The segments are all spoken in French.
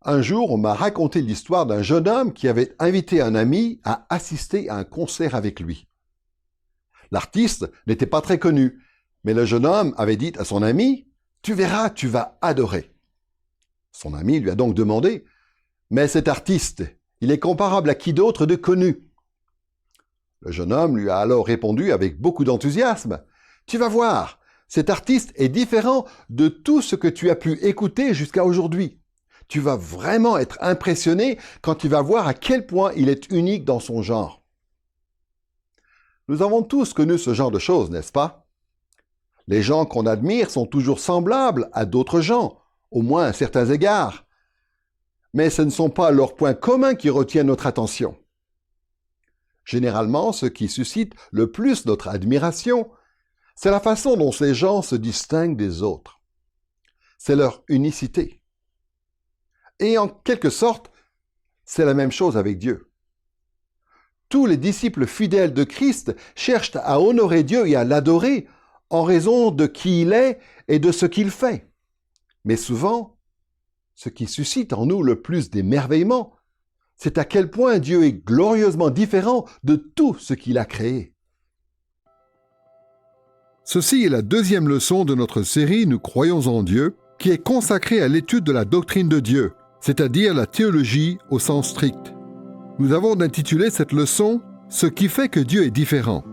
Un jour, on m'a raconté l'histoire d'un jeune homme qui avait invité un ami à assister à un concert avec lui. L'artiste n'était pas très connu, mais le jeune homme avait dit à son ami « Tu verras, tu vas adorer ». Son ami lui a donc demandé « Mais cet artiste, il est comparable à qui d'autre de connu ?» Le jeune homme lui a alors répondu avec beaucoup d'enthousiasme « Tu vas voir, cet artiste est différent de tout ce que tu as pu écouter jusqu'à aujourd'hui. Tu vas vraiment être impressionné quand tu vas voir à quel point il est unique dans son genre. » Nous avons tous connu ce genre de choses, n'est-ce pas? Les gens qu'on admire sont toujours semblables à d'autres gens, au moins à certains égards. Mais ce ne sont pas leurs points communs qui retiennent notre attention. Généralement, ce qui suscite le plus notre admiration, c'est la façon dont ces gens se distinguent des autres. C'est leur unicité. Et en quelque sorte, c'est la même chose avec Dieu. Tous les disciples fidèles de Christ cherchent à honorer Dieu et à l'adorer en raison de qui il est et de ce qu'il fait. Mais souvent, ce qui suscite en nous le plus d'émerveillement, c'est à quel point Dieu est glorieusement différent de tout ce qu'il a créé. Ceci est la deuxième leçon de notre série « Nous croyons en Dieu » qui est consacrée à l'étude de la doctrine de Dieu, c'est-à-dire la théologie au sens strict. Nous avons intitulé cette leçon « Ce qui fait que Dieu est différent ».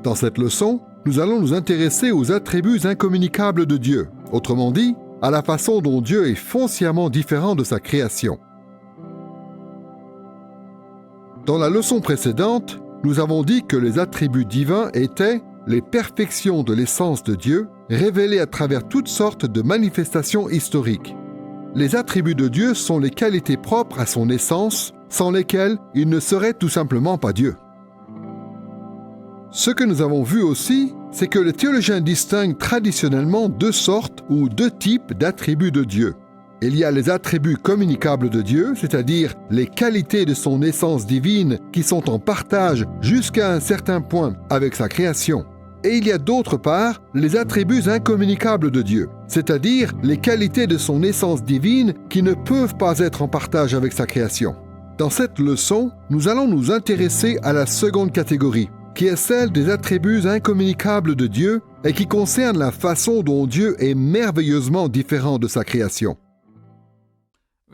Dans cette leçon, nous allons nous intéresser aux attributs incommunicables de Dieu, autrement dit, à la façon dont Dieu est foncièrement différent de sa création. Dans la leçon précédente, nous avons dit que les attributs divins étaient les perfections de l'essence de Dieu, révélées à travers toutes sortes de manifestations historiques. Les attributs de Dieu sont les qualités propres à son essence, sans lesquelles il ne serait tout simplement pas Dieu. Ce que nous avons vu aussi, c'est que les théologiens distinguent traditionnellement deux sortes ou deux types d'attributs de Dieu. Il y a les attributs communicables de Dieu, c'est-à-dire les qualités de son essence divine qui sont en partage jusqu'à un certain point avec sa création. Et il y a d'autre part les attributs incommunicables de Dieu, c'est-à-dire les qualités de son essence divine qui ne peuvent pas être en partage avec sa création. Dans cette leçon, nous allons nous intéresser à la seconde catégorie, qui est celle des attributs incommunicables de Dieu et qui concerne la façon dont Dieu est merveilleusement différent de sa création.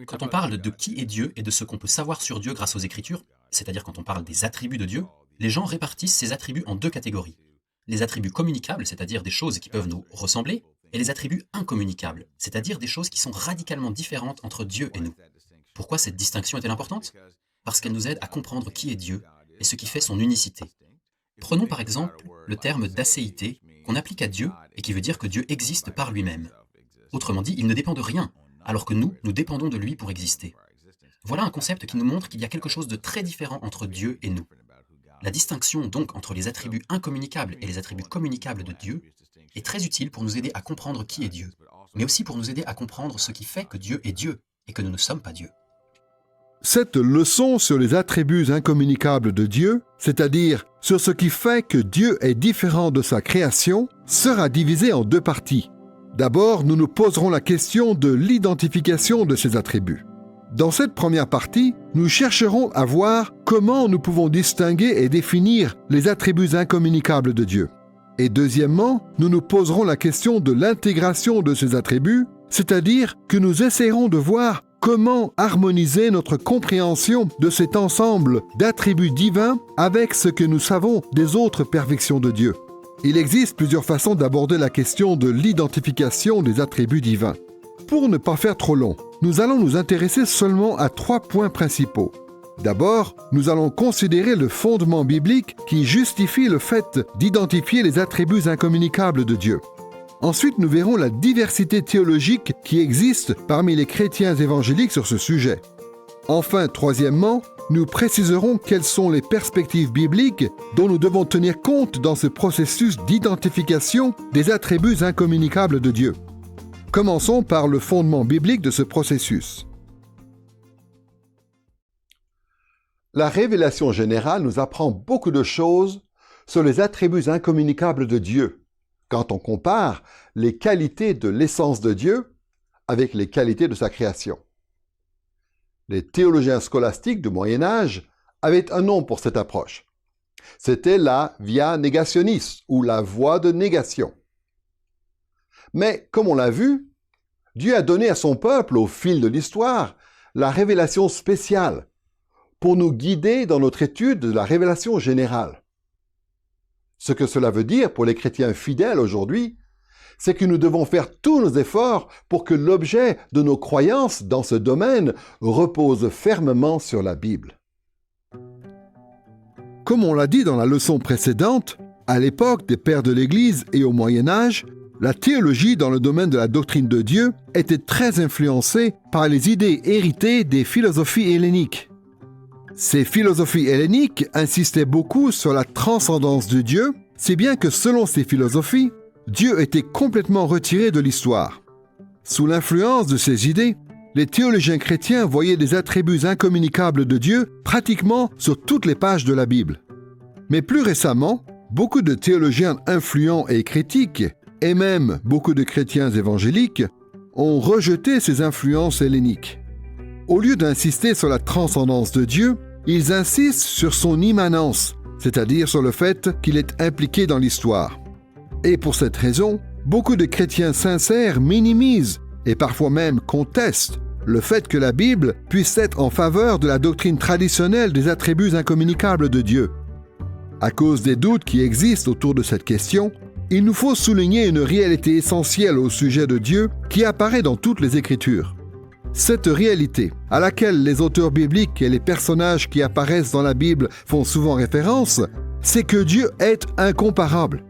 Quand on parle de qui est Dieu et de ce qu'on peut savoir sur Dieu grâce aux Écritures, c'est-à-dire quand on parle des attributs de Dieu, les gens répartissent ces attributs en deux catégories. Les attributs communicables, c'est-à-dire des choses qui peuvent nous ressembler, et les attributs incommunicables, c'est-à-dire des choses qui sont radicalement différentes entre Dieu et nous. Pourquoi cette distinction est-elle importante? Parce qu'elle nous aide à comprendre qui est Dieu et ce qui fait son unicité. Prenons par exemple le terme d'acéité qu'on applique à Dieu et qui veut dire que Dieu existe par lui-même. Autrement dit, il ne dépend de rien, alors que nous dépendons de lui pour exister. Voilà un concept qui nous montre qu'il y a quelque chose de très différent entre Dieu et nous. La distinction donc entre les attributs incommunicables et les attributs communicables de Dieu est très utile pour nous aider à comprendre qui est Dieu, mais aussi pour nous aider à comprendre ce qui fait que Dieu est Dieu et que nous ne sommes pas Dieu. Cette leçon sur les attributs incommunicables de Dieu, c'est-à-dire sur ce qui fait que Dieu est différent de sa création, sera divisée en deux parties. D'abord, nous nous poserons la question de l'identification de ces attributs. Dans cette première partie, nous chercherons à voir comment nous pouvons distinguer et définir les attributs incommunicables de Dieu. Et deuxièmement, nous nous poserons la question de l'intégration de ces attributs, c'est-à-dire que nous essaierons de voir comment harmoniser notre compréhension de cet ensemble d'attributs divins avec ce que nous savons des autres perfections de Dieu. Il existe plusieurs façons d'aborder la question de l'identification des attributs divins. Pour ne pas faire trop long, nous allons nous intéresser seulement à 3 points principaux. D'abord, nous allons considérer le fondement biblique qui justifie le fait d'identifier les attributs incommunicables de Dieu. Ensuite, nous verrons la diversité théologique qui existe parmi les chrétiens évangéliques sur ce sujet. Enfin, troisièmement, nous préciserons quelles sont les perspectives bibliques dont nous devons tenir compte dans ce processus d'identification des attributs incommunicables de Dieu. Commençons par le fondement biblique de ce processus. La révélation générale nous apprend beaucoup de choses sur les attributs incommunicables de Dieu, quand on compare les qualités de l'essence de Dieu avec les qualités de sa création. Les théologiens scolastiques du Moyen Âge avaient un nom pour cette approche. C'était la via negationis, ou la voie de négation. Mais, comme on l'a vu, Dieu a donné à son peuple, au fil de l'histoire, la révélation spéciale, pour nous guider dans notre étude de la révélation générale. Ce que cela veut dire pour les chrétiens fidèles aujourd'hui, c'est que nous devons faire tous nos efforts pour que l'objet de nos croyances dans ce domaine repose fermement sur la Bible. Comme on l'a dit dans la leçon précédente, à l'époque des pères de l'Église et au Moyen Âge, la théologie dans le domaine de la doctrine de Dieu était très influencée par les idées héritées des philosophies helléniques. Ces philosophies helléniques insistaient beaucoup sur la transcendance de Dieu, si bien que selon ces philosophies, Dieu était complètement retiré de l'histoire. Sous l'influence de ces idées, les théologiens chrétiens voyaient des attributs incommunicables de Dieu pratiquement sur toutes les pages de la Bible. Mais plus récemment, beaucoup de théologiens influents et critiques, et même beaucoup de chrétiens évangéliques, ont rejeté ces influences helléniques. Au lieu d'insister sur la transcendance de Dieu, ils insistent sur son immanence, c'est-à-dire sur le fait qu'il est impliqué dans l'histoire. Et pour cette raison, beaucoup de chrétiens sincères minimisent et parfois même contestent le fait que la Bible puisse être en faveur de la doctrine traditionnelle des attributs incommunicables de Dieu. À cause des doutes qui existent autour de cette question, il nous faut souligner une réalité essentielle au sujet de Dieu qui apparaît dans toutes les Écritures. Cette réalité, à laquelle les auteurs bibliques et les personnages qui apparaissent dans la Bible font souvent référence, c'est que Dieu est incomparable.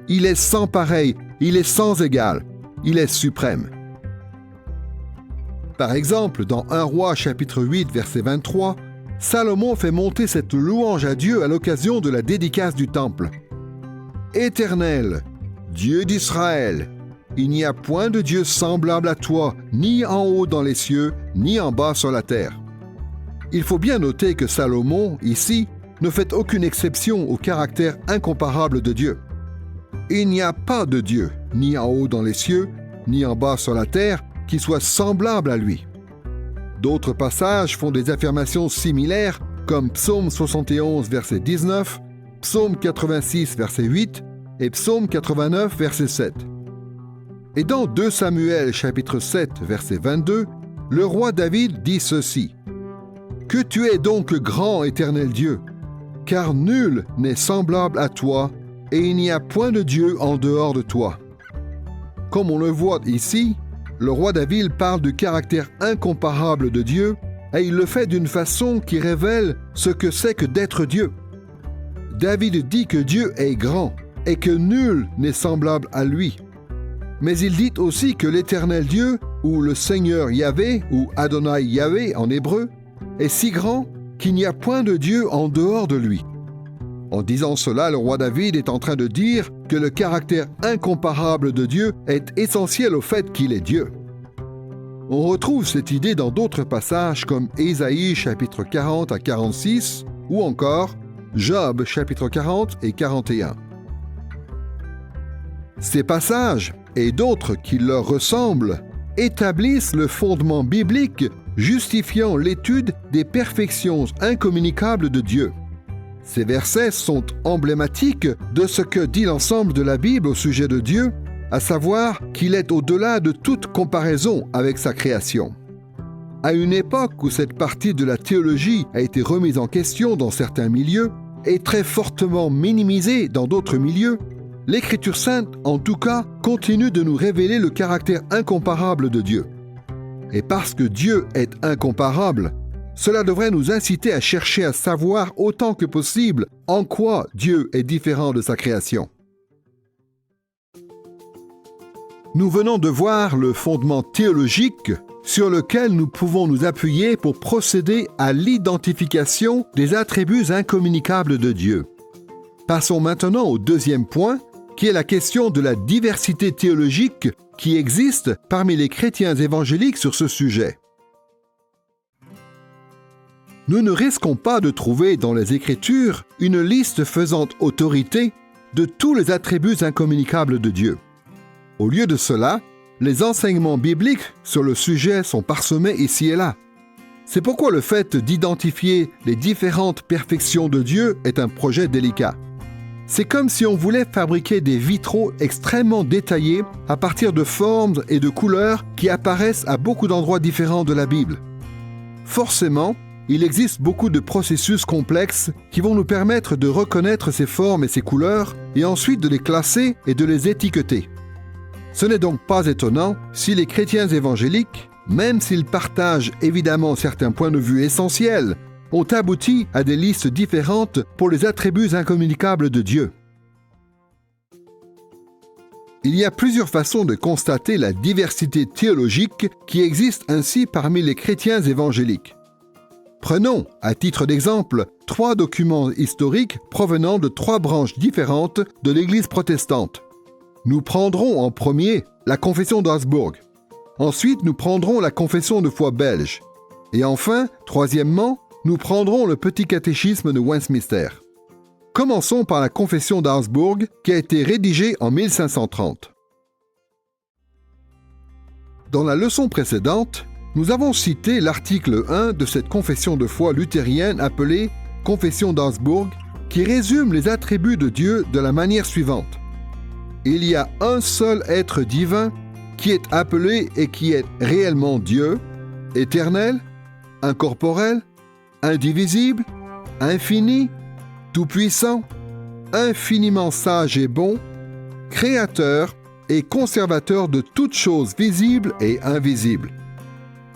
Il est sans pareil, il est sans égal, il est suprême. Par exemple, dans 1 Roi chapitre 8, verset 23, Salomon fait monter cette louange à Dieu à l'occasion de la dédicace du temple. « Éternel, Dieu d'Israël, il n'y a point de Dieu semblable à toi, ni en haut dans les cieux, ni en bas sur la terre. » Il faut bien noter que Salomon, ici, ne fait aucune exception au caractère incomparable de Dieu. Il n'y a pas de Dieu, ni en haut dans les cieux, ni en bas sur la terre, qui soit semblable à lui. D'autres passages font des affirmations similaires, comme Psaume 71, verset 19, Psaume 86, verset 8 et Psaume 89, verset 7. Et dans 2 Samuel, chapitre 7, verset 22, le roi David dit ceci: « Que tu es donc grand, éternel Dieu, car nul n'est semblable à toi, et il n'y a point de Dieu en dehors de toi. » Comme on le voit ici, le roi David parle du caractère incomparable de Dieu, et il le fait d'une façon qui révèle ce que c'est que d'être Dieu. David dit que Dieu est grand, et que nul n'est semblable à lui. Mais il dit aussi que l'Éternel Dieu, ou le Seigneur Yahvé, ou Adonai Yahvé en hébreu, est si grand qu'il n'y a point de Dieu en dehors de lui. En disant cela, le roi David est en train de dire que le caractère incomparable de Dieu est essentiel au fait qu'il est Dieu. On retrouve cette idée dans d'autres passages comme Ésaïe chapitre 40 à 46 ou encore Job chapitre 40 et 41. Ces passages, et d'autres qui leur ressemblent, établissent le fondement biblique justifiant l'étude des perfections incommunicables de Dieu. Ces versets sont emblématiques de ce que dit l'ensemble de la Bible au sujet de Dieu, à savoir qu'il est au-delà de toute comparaison avec sa création. À une époque où cette partie de la théologie a été remise en question dans certains milieux et très fortement minimisée dans d'autres milieux, l'Écriture sainte, en tout cas, continue de nous révéler le caractère incomparable de Dieu. Et parce que Dieu est incomparable, cela devrait nous inciter à chercher à savoir autant que possible en quoi Dieu est différent de sa création. Nous venons de voir le fondement théologique sur lequel nous pouvons nous appuyer pour procéder à l'identification des attributs incommunicables de Dieu. Passons maintenant au deuxième point, qui est la question de la diversité théologique qui existe parmi les chrétiens évangéliques sur ce sujet. Nous ne risquons pas de trouver dans les Écritures une liste faisant autorité de tous les attributs incommunicables de Dieu. Au lieu de cela, les enseignements bibliques sur le sujet sont parsemés ici et là. C'est pourquoi le fait d'identifier les différentes perfections de Dieu est un projet délicat. C'est comme si on voulait fabriquer des vitraux extrêmement détaillés à partir de formes et de couleurs qui apparaissent à beaucoup d'endroits différents de la Bible. Forcément, il existe beaucoup de processus complexes qui vont nous permettre de reconnaître ces formes et ces couleurs et ensuite de les classer et de les étiqueter. Ce n'est donc pas étonnant si les chrétiens évangéliques, même s'ils partagent évidemment certains points de vue essentiels, ont abouti à des listes différentes pour les attributs incommunicables de Dieu. Il y a plusieurs façons de constater la diversité théologique qui existe ainsi parmi les chrétiens évangéliques. Prenons, à titre d'exemple, 3 documents historiques provenant de 3 branches différentes de l'Église protestante. Nous prendrons en premier la Confession d'Augsbourg. Ensuite, nous prendrons la Confession de foi belge. Et enfin, troisièmement, nous prendrons le Petit catéchisme de Westminster. Commençons par la Confession d'Augsbourg qui a été rédigée en 1530. Dans la leçon précédente, nous avons cité l'article 1 de cette confession de foi luthérienne appelée Confession d'Augsbourg qui résume les attributs de Dieu de la manière suivante. Il y a un seul être divin qui est appelé et qui est réellement Dieu, éternel, incorporel, indivisible, infini, tout-puissant, infiniment sage et bon, créateur et conservateur de toutes choses visibles et invisibles.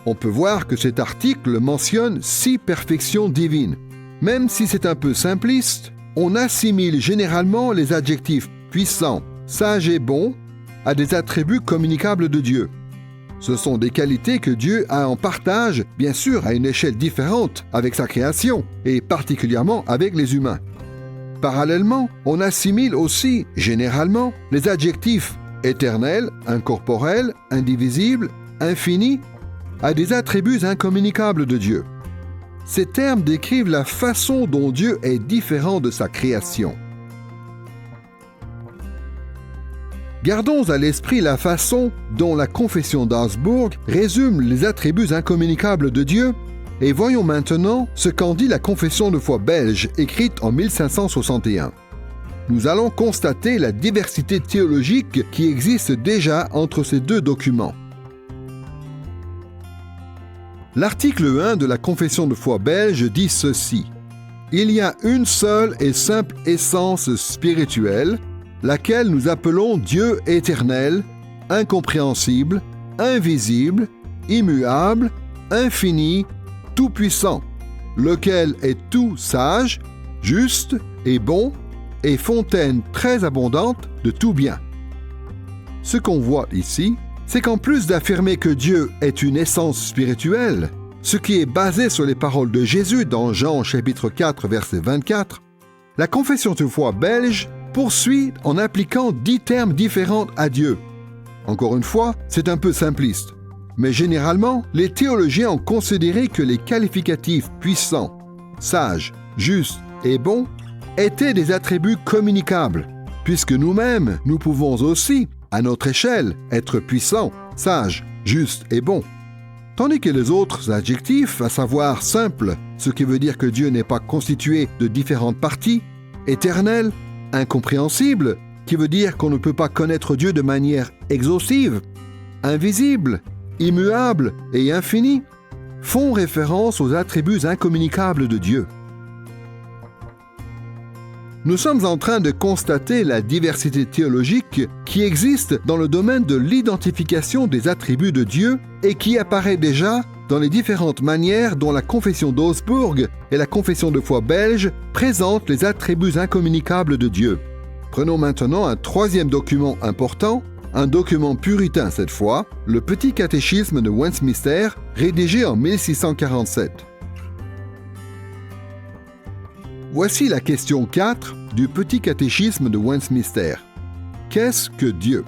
On peut voir que cet article mentionne 6 perfections divines. Même si c'est un peu simpliste, on assimile généralement les adjectifs puissant, sage et bon à des attributs communicables de Dieu. Ce sont des qualités que Dieu a en partage, bien sûr à une échelle différente avec sa création, et particulièrement avec les humains. Parallèlement, on assimile aussi, généralement, les adjectifs éternel, incorporel, indivisible, infini, à des attributs incommunicables de Dieu. Ces termes décrivent la façon dont Dieu est différent de sa création. Gardons à l'esprit la façon dont la Confession d'Augsbourg résume les attributs incommunicables de Dieu et voyons maintenant ce qu'en dit la Confession de foi belge écrite en 1561. Nous allons constater la diversité théologique qui existe déjà entre ces 2 documents. L'article 1 de la Confession de foi belge dit ceci. Il y a une seule et simple essence spirituelle, laquelle nous appelons Dieu éternel, incompréhensible, invisible, immuable, infini, tout-puissant, lequel est tout sage, juste et bon, et fontaine très abondante de tout bien. Ce qu'on voit ici, c'est qu'en plus d'affirmer que Dieu est une essence spirituelle, ce qui est basé sur les paroles de Jésus dans Jean chapitre 4 verset 24, la Confession de foi belge poursuit en appliquant 10 termes différents à Dieu. Encore une fois, c'est un peu simpliste. Mais généralement, les théologiens ont considéré que les qualificatifs puissant, sage, juste et bon étaient des attributs communicables, puisque nous-mêmes, nous pouvons aussi, à notre échelle, être puissants, sages, justes et bons. Tandis que les autres adjectifs, à savoir simple, ce qui veut dire que Dieu n'est pas constitué de différentes parties, éternel, incompréhensible, qui veut dire qu'on ne peut pas connaître Dieu de manière exhaustive, invisible, immuable et infini, font référence aux attributs incommunicables de Dieu. Nous sommes en train de constater la diversité théologique qui existe dans le domaine de l'identification des attributs de Dieu et qui apparaît déjà dans les différentes manières dont la Confession d'Augsbourg et la Confession de foi belge présentent les attributs incommunicables de Dieu. Prenons maintenant un 3e document important, un document puritain cette fois, le Petit catéchisme de Westminster, rédigé en 1647. Voici la question 4 du Petit catéchisme de Westminster. Qu'est-ce que Dieu?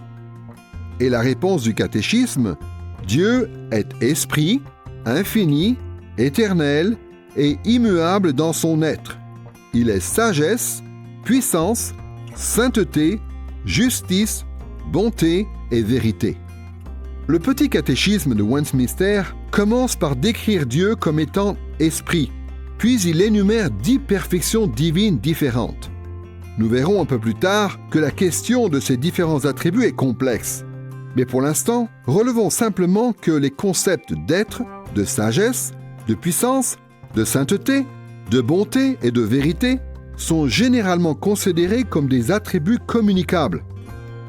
Et la réponse du catéchisme, Dieu est esprit, infini, éternel et immuable dans son être. Il est sagesse, puissance, sainteté, justice, bonté et vérité. Le Petit catéchisme de Westminster commence par décrire Dieu comme étant esprit, puis il énumère 10 perfections divines différentes. Nous verrons un peu plus tard que la question de ces différents attributs est complexe. Mais pour l'instant, relevons simplement que les concepts d'être, de sagesse, de puissance, de sainteté, de bonté et de vérité sont généralement considérés comme des attributs communicables,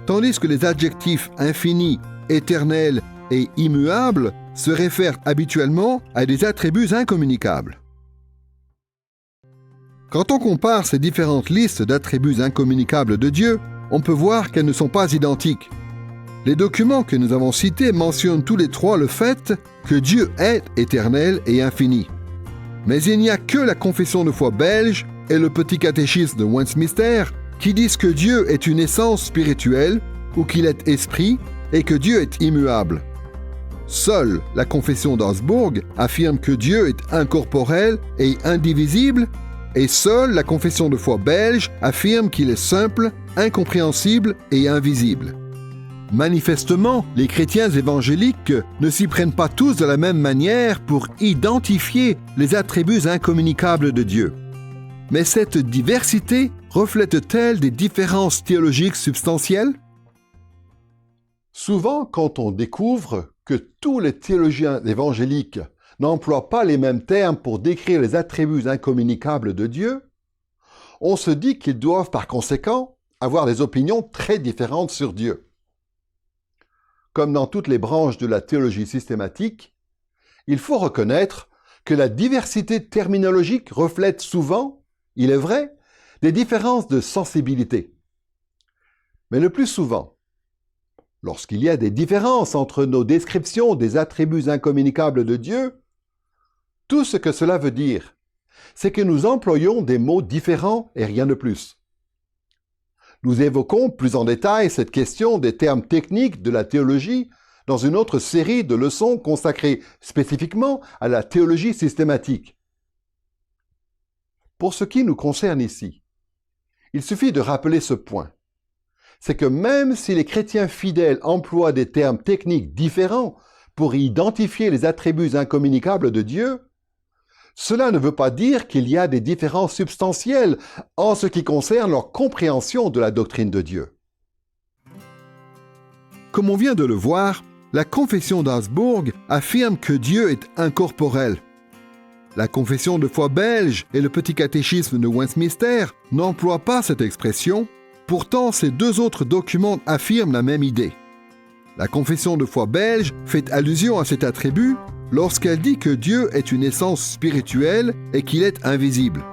tandis que les adjectifs infini, éternel et immuable se réfèrent habituellement à des attributs incommunicables. Quand on compare ces différentes listes d'attributs incommunicables de Dieu, on peut voir qu'elles ne sont pas identiques. Les documents que nous avons cités mentionnent tous les trois le fait que Dieu est éternel et infini. Mais il n'y a que la confession de foi belge et le petit catéchisme de Westminster qui disent que Dieu est une essence spirituelle ou qu'il est esprit et que Dieu est immuable. Seule la confession d'Augsbourg affirme que Dieu est incorporel et indivisible, et seule la confession de foi belge affirme qu'il est simple, incompréhensible et invisible. Manifestement, les chrétiens évangéliques ne s'y prennent pas tous de la même manière pour identifier les attributs incommunicables de Dieu. Mais cette diversité reflète-t-elle des différences théologiques substantielles? Souvent, quand on découvre que tous les théologiens évangéliques n'emploient pas les mêmes termes pour décrire les attributs incommunicables de Dieu, on se dit qu'ils doivent par conséquent avoir des opinions très différentes sur Dieu. Comme dans toutes les branches de la théologie systématique, il faut reconnaître que la diversité terminologique reflète souvent, il est vrai, des différences de sensibilité. Mais le plus souvent, lorsqu'il y a des différences entre nos descriptions des attributs incommunicables de Dieu, tout ce que cela veut dire, c'est que nous employons des mots différents et rien de plus. Nous évoquons plus en détail cette question des termes techniques de la théologie dans une autre série de leçons consacrées spécifiquement à la théologie systématique. Pour ce qui nous concerne ici, il suffit de rappeler ce point. C'est que même si les chrétiens fidèles emploient des termes techniques différents pour identifier les attributs incommunicables de Dieu, cela ne veut pas dire qu'il y a des différences substantielles en ce qui concerne leur compréhension de la doctrine de Dieu. Comme on vient de le voir, la confession d'Augsbourg affirme que Dieu est incorporel. La confession de foi belge et le petit catéchisme de Westminster n'emploient pas cette expression, pourtant ces deux autres documents affirment la même idée. La confession de foi belge fait allusion à cet attribut lorsqu'elle dit que Dieu est une essence spirituelle et qu'il est invisible.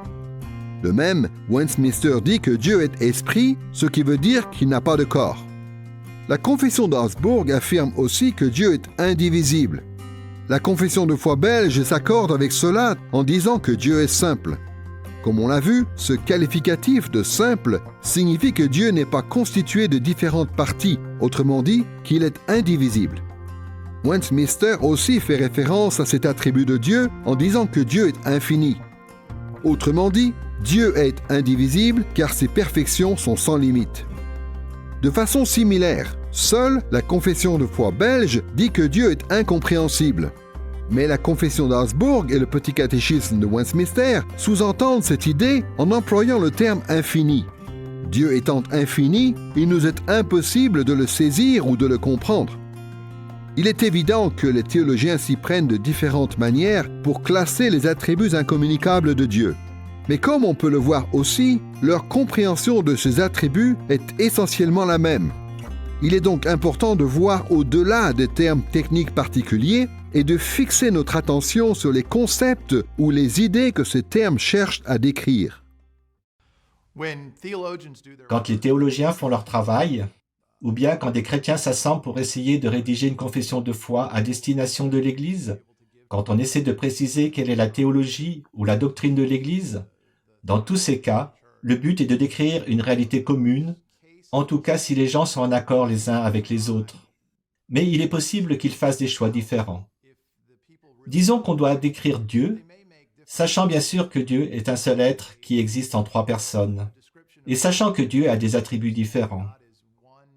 De même, Westminster dit que Dieu est esprit, ce qui veut dire qu'il n'a pas de corps. La confession d'Augsbourg affirme aussi que Dieu est indivisible. La confession de foi belge s'accorde avec cela en disant que Dieu est simple. Comme on l'a vu, ce qualificatif de simple signifie que Dieu n'est pas constitué de différentes parties, autrement dit, qu'il est indivisible. Westminster aussi fait référence à cet attribut de Dieu en disant que Dieu est infini. Autrement dit, Dieu est indivisible car ses perfections sont sans limite. De façon similaire, seule la confession de foi belge dit que Dieu est incompréhensible. Mais la confession d'Augsbourg et le petit catéchisme de Westminster sous-entendent cette idée en employant le terme infini. Dieu étant infini, il nous est impossible de le saisir ou de le comprendre. Il est évident que les théologiens s'y prennent de différentes manières pour classer les attributs incommunicables de Dieu. Mais comme on peut le voir aussi, leur compréhension de ces attributs est essentiellement la même. Il est donc important de voir au-delà des termes techniques particuliers et de fixer notre attention sur les concepts ou les idées que ces termes cherchent à décrire. Quand les théologiens font leur travail, ou bien quand des chrétiens s'assemblent pour essayer de rédiger une confession de foi à destination de l'Église, quand on essaie de préciser quelle est la théologie ou la doctrine de l'Église, dans tous ces cas, le but est de décrire une réalité commune, en tout cas si les gens sont en accord les uns avec les autres. Mais il est possible qu'ils fassent des choix différents. Disons qu'on doit décrire Dieu, sachant bien sûr que Dieu est un seul être qui existe en trois personnes, et sachant que Dieu a des attributs différents.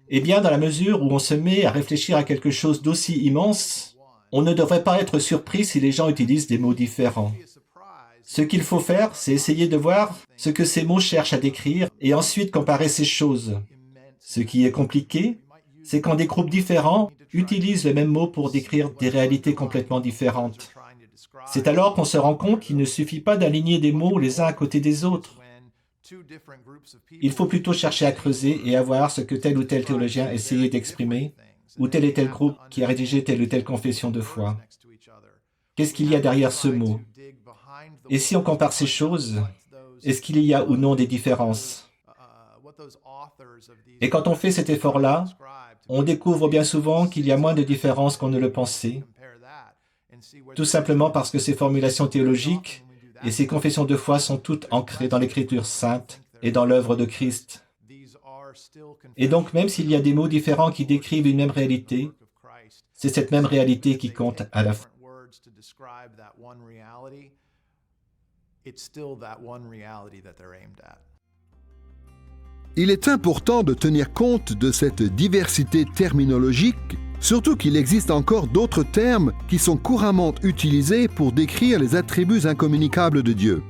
Eh bien, dans la mesure où on se met à réfléchir à quelque chose d'aussi immense, On ne devrait pas être surpris si les gens utilisent des mots différents. Ce qu'il faut faire, c'est essayer de voir ce que ces mots cherchent à décrire et ensuite comparer ces choses. Ce qui est compliqué, c'est quand des groupes différents utilisent le même mot pour décrire des réalités complètement différentes. C'est alors qu'on se rend compte qu'il ne suffit pas d'aligner des mots les uns à côté des autres. Il faut plutôt chercher à creuser et à voir ce que tel ou tel théologien essayait d'exprimer, ou tel et tel groupe qui a rédigé telle ou telle confession de foi. Qu'est-ce qu'il y a derrière ce mot? Et si on compare ces choses, est-ce qu'il y a ou non des différences? Et quand on fait cet effort-là, on découvre bien souvent qu'il y a moins de différences qu'on ne le pensait, tout simplement parce que ces formulations théologiques et ces confessions de foi sont toutes ancrées dans l'Écriture sainte et dans l'œuvre de Christ. Et donc, même s'il y a des mots différents qui décrivent une même réalité, c'est cette même réalité qui compte à la fin. Il est important de tenir compte de cette diversité terminologique, surtout qu'il existe encore d'autres termes qui sont couramment utilisés pour décrire les attributs incommunicables de Dieu.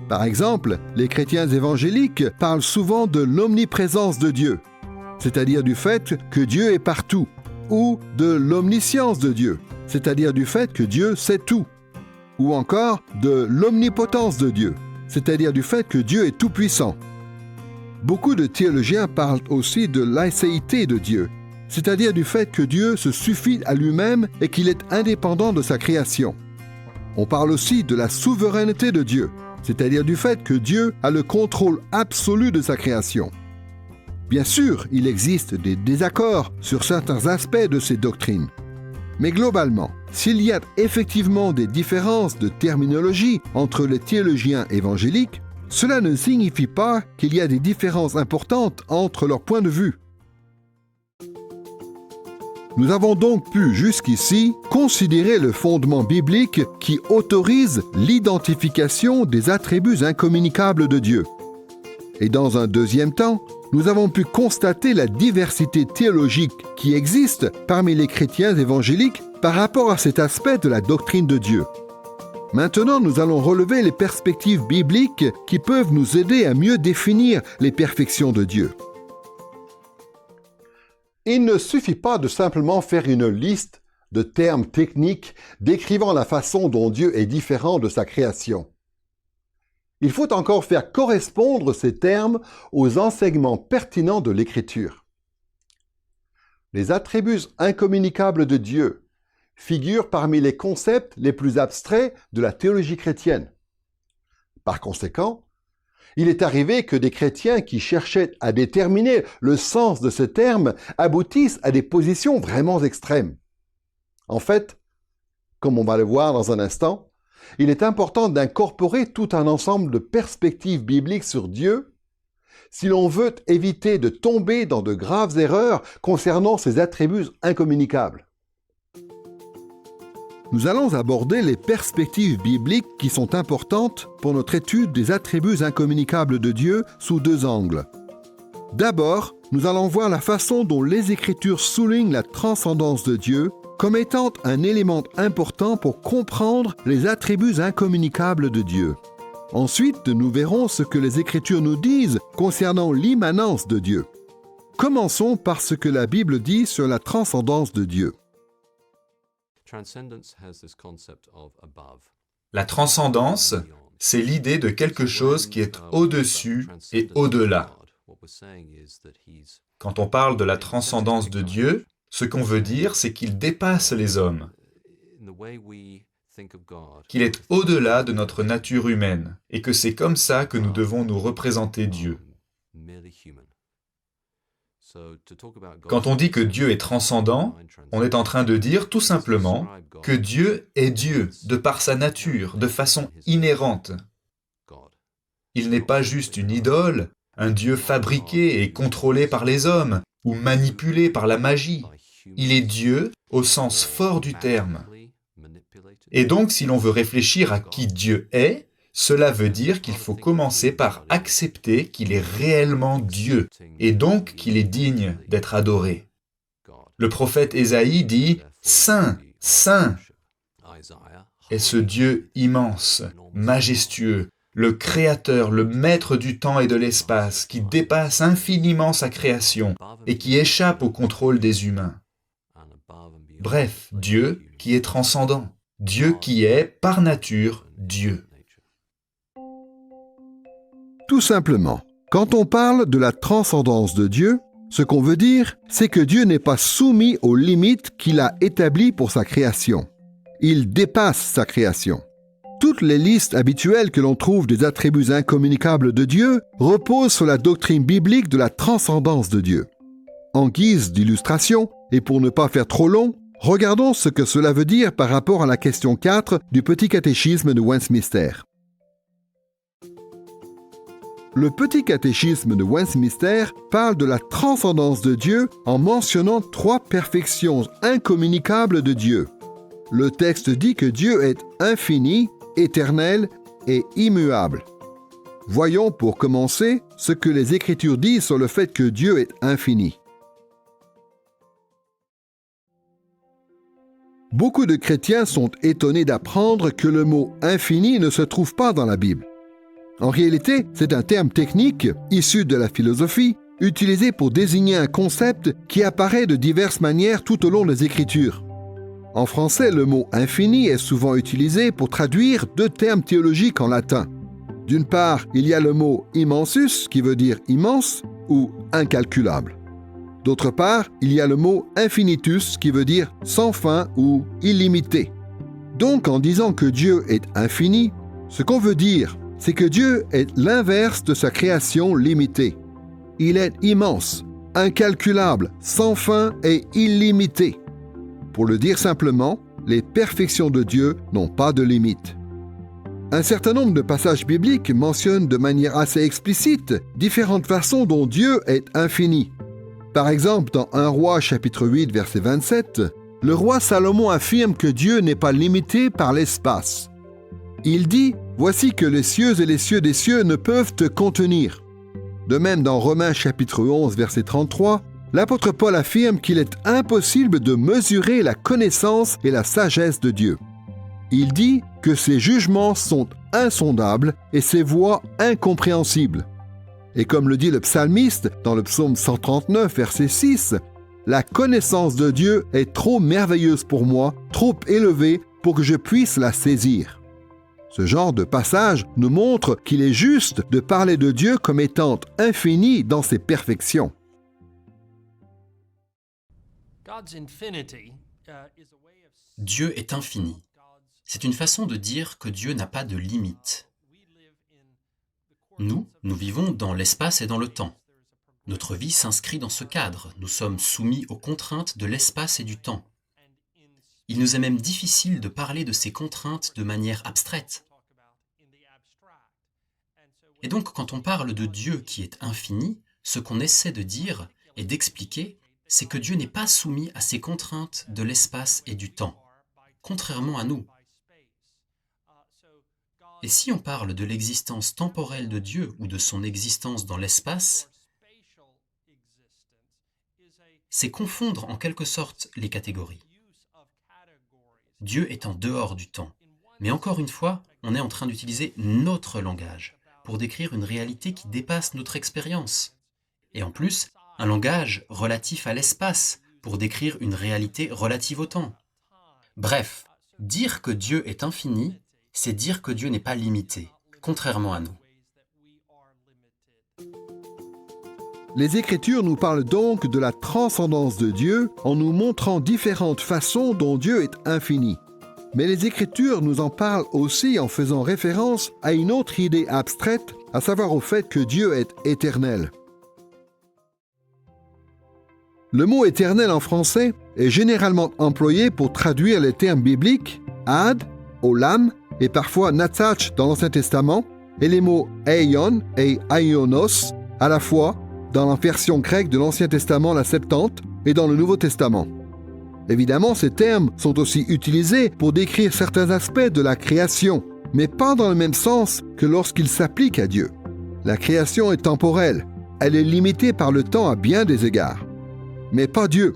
Par exemple, les chrétiens évangéliques parlent souvent de l'omniprésence de Dieu, c'est-à-dire du fait que Dieu est partout, ou de l'omniscience de Dieu, c'est-à-dire du fait que Dieu sait tout, ou encore de l'omnipotence de Dieu, c'est-à-dire du fait que Dieu est tout-puissant. Beaucoup de théologiens parlent aussi de l'aïséité de Dieu, c'est-à-dire du fait que Dieu se suffit à lui-même et qu'il est indépendant de sa création. On parle aussi de la souveraineté de Dieu, c'est-à-dire du fait que Dieu a le contrôle absolu de sa création. Bien sûr, il existe des désaccords sur certains aspects de ces doctrines. Mais globalement, s'il y a effectivement des différences de terminologie entre les théologiens évangéliques, cela ne signifie pas qu'il y a des différences importantes entre leurs points de vue. Nous avons donc pu jusqu'ici considérer le fondement biblique qui autorise l'identification des attributs incommunicables de Dieu. Et dans un deuxième temps, nous avons pu constater la diversité théologique qui existe parmi les chrétiens évangéliques par rapport à cet aspect de la doctrine de Dieu. Maintenant, nous allons relever les perspectives bibliques qui peuvent nous aider à mieux définir les perfections de Dieu. Il ne suffit pas de simplement faire une liste de termes techniques décrivant la façon dont Dieu est différent de sa création. Il faut encore faire correspondre ces termes aux enseignements pertinents de l'Écriture. Les attributs incommunicables de Dieu figurent parmi les concepts les plus abstraits de la théologie chrétienne. Par conséquent, il est arrivé que des chrétiens qui cherchaient à déterminer le sens de ce terme aboutissent à des positions vraiment extrêmes. En fait, comme on va le voir dans un instant, il est important d'incorporer tout un ensemble de perspectives bibliques sur Dieu si l'on veut éviter de tomber dans de graves erreurs concernant ses attributs incommunicables. Nous allons aborder les perspectives bibliques qui sont importantes pour notre étude des attributs incommunicables de Dieu sous deux angles. D'abord, nous allons voir la façon dont les Écritures soulignent la transcendance de Dieu comme étant un élément important pour comprendre les attributs incommunicables de Dieu. Ensuite, nous verrons ce que les Écritures nous disent concernant l'immanence de Dieu. Commençons par ce que la Bible dit sur la transcendance de Dieu. La transcendance, c'est l'idée de quelque chose qui est au-dessus et au-delà. Quand on parle de la transcendance de Dieu, ce qu'on veut dire, c'est qu'il dépasse les hommes, qu'il est au-delà de notre nature humaine, et que c'est comme ça que nous devons nous représenter Dieu. Quand on dit que Dieu est transcendant, on est en train de dire tout simplement que Dieu est Dieu, de par sa nature, de façon inhérente. Il n'est pas juste une idole, un Dieu fabriqué et contrôlé par les hommes, ou manipulé par la magie. Il est Dieu au sens fort du terme. Et donc, si l'on veut réfléchir à qui Dieu est, cela veut dire qu'il faut commencer par accepter qu'il est réellement Dieu, et donc qu'il est digne d'être adoré. Le prophète Ésaïe dit « Saint, Saint est ce Dieu immense, majestueux, le Créateur, le Maître du temps et de l'espace, qui dépasse infiniment sa création et qui échappe au contrôle des humains. Bref, Dieu qui est transcendant, Dieu qui est, par nature, Dieu. Tout simplement, quand on parle de la transcendance de Dieu, ce qu'on veut dire, c'est que Dieu n'est pas soumis aux limites qu'il a établies pour sa création. Il dépasse sa création. Toutes les listes habituelles que l'on trouve des attributs incommunicables de Dieu reposent sur la doctrine biblique de la transcendance de Dieu. En guise d'illustration, et pour ne pas faire trop long, regardons ce que cela veut dire par rapport à la question 4 du Petit Catéchisme de Westminster. Le Petit Catéchisme de Westminster parle de la transcendance de Dieu en mentionnant 3 perfections incommunicables de Dieu. Le texte dit que Dieu est infini, éternel et immuable. Voyons pour commencer ce que les Écritures disent sur le fait que Dieu est infini. Beaucoup de chrétiens sont étonnés d'apprendre que le mot « infini » ne se trouve pas dans la Bible. En réalité, c'est un terme technique, issu de la philosophie, utilisé pour désigner un concept qui apparaît de diverses manières tout au long des Écritures. En français, le mot « infini » est souvent utilisé pour traduire 2 termes théologiques en latin. D'une part, il y a le mot « immensus » qui veut dire « immense » ou « incalculable ». D'autre part, il y a le mot « infinitus » qui veut dire « sans fin » ou « illimité ». Donc, en disant que Dieu est infini, ce qu'on veut dire, c'est que Dieu est l'inverse de sa création limitée. Il est immense, incalculable, sans fin et illimité. Pour le dire simplement, les perfections de Dieu n'ont pas de limite. Un certain nombre de passages bibliques mentionnent de manière assez explicite différentes façons dont Dieu est infini. Par exemple, dans 1 Roi chapitre 8 verset 27, le roi Salomon affirme que Dieu n'est pas limité par l'espace. Il dit « Voici que les cieux et les cieux des cieux ne peuvent te contenir ». De même, dans Romains chapitre 11 verset 33, l'apôtre Paul affirme qu'il est impossible de mesurer la connaissance et la sagesse de Dieu. Il dit que ses jugements sont insondables et ses voies incompréhensibles. Et comme le dit le psalmiste dans le psaume 139, verset 6, « La connaissance de Dieu est trop merveilleuse pour moi, trop élevée pour que je puisse la saisir. » Ce genre de passage nous montre qu'il est juste de parler de Dieu comme étant infini dans ses perfections. Dieu est infini. C'est une façon de dire que Dieu n'a pas de limite. Nous vivons dans l'espace et dans le temps. Notre vie s'inscrit dans ce cadre. Nous sommes soumis aux contraintes de l'espace et du temps. Il nous est même difficile de parler de ces contraintes de manière abstraite. Et donc, quand on parle de Dieu qui est infini, ce qu'on essaie de dire et d'expliquer, c'est que Dieu n'est pas soumis à ces contraintes de l'espace et du temps, contrairement à nous. Et si on parle de l'existence temporelle de Dieu ou de son existence dans l'espace, c'est confondre en quelque sorte les catégories. Dieu est en dehors du temps. Mais encore une fois, on est en train d'utiliser notre langage pour décrire une réalité qui dépasse notre expérience. Et en plus, un langage relatif à l'espace pour décrire une réalité relative au temps. Bref, dire que Dieu est infini, c'est dire que Dieu n'est pas limité, contrairement à nous. Les Écritures nous parlent donc de la transcendance de Dieu en nous montrant différentes façons dont Dieu est infini. Mais les Écritures nous en parlent aussi en faisant référence à une autre idée abstraite, à savoir au fait que Dieu est éternel. Le mot éternel en français est généralement employé pour traduire les termes bibliques ad, olam et parfois natsach dans l'Ancien Testament et les mots aion et aionos à la fois dans la version grecque de l'Ancien Testament, la Septante, et dans le Nouveau Testament. Évidemment, ces termes sont aussi utilisés pour décrire certains aspects de la création, mais pas dans le même sens que lorsqu'ils s'appliquent à Dieu. La création est temporelle, elle est limitée par le temps à bien des égards. Mais pas Dieu.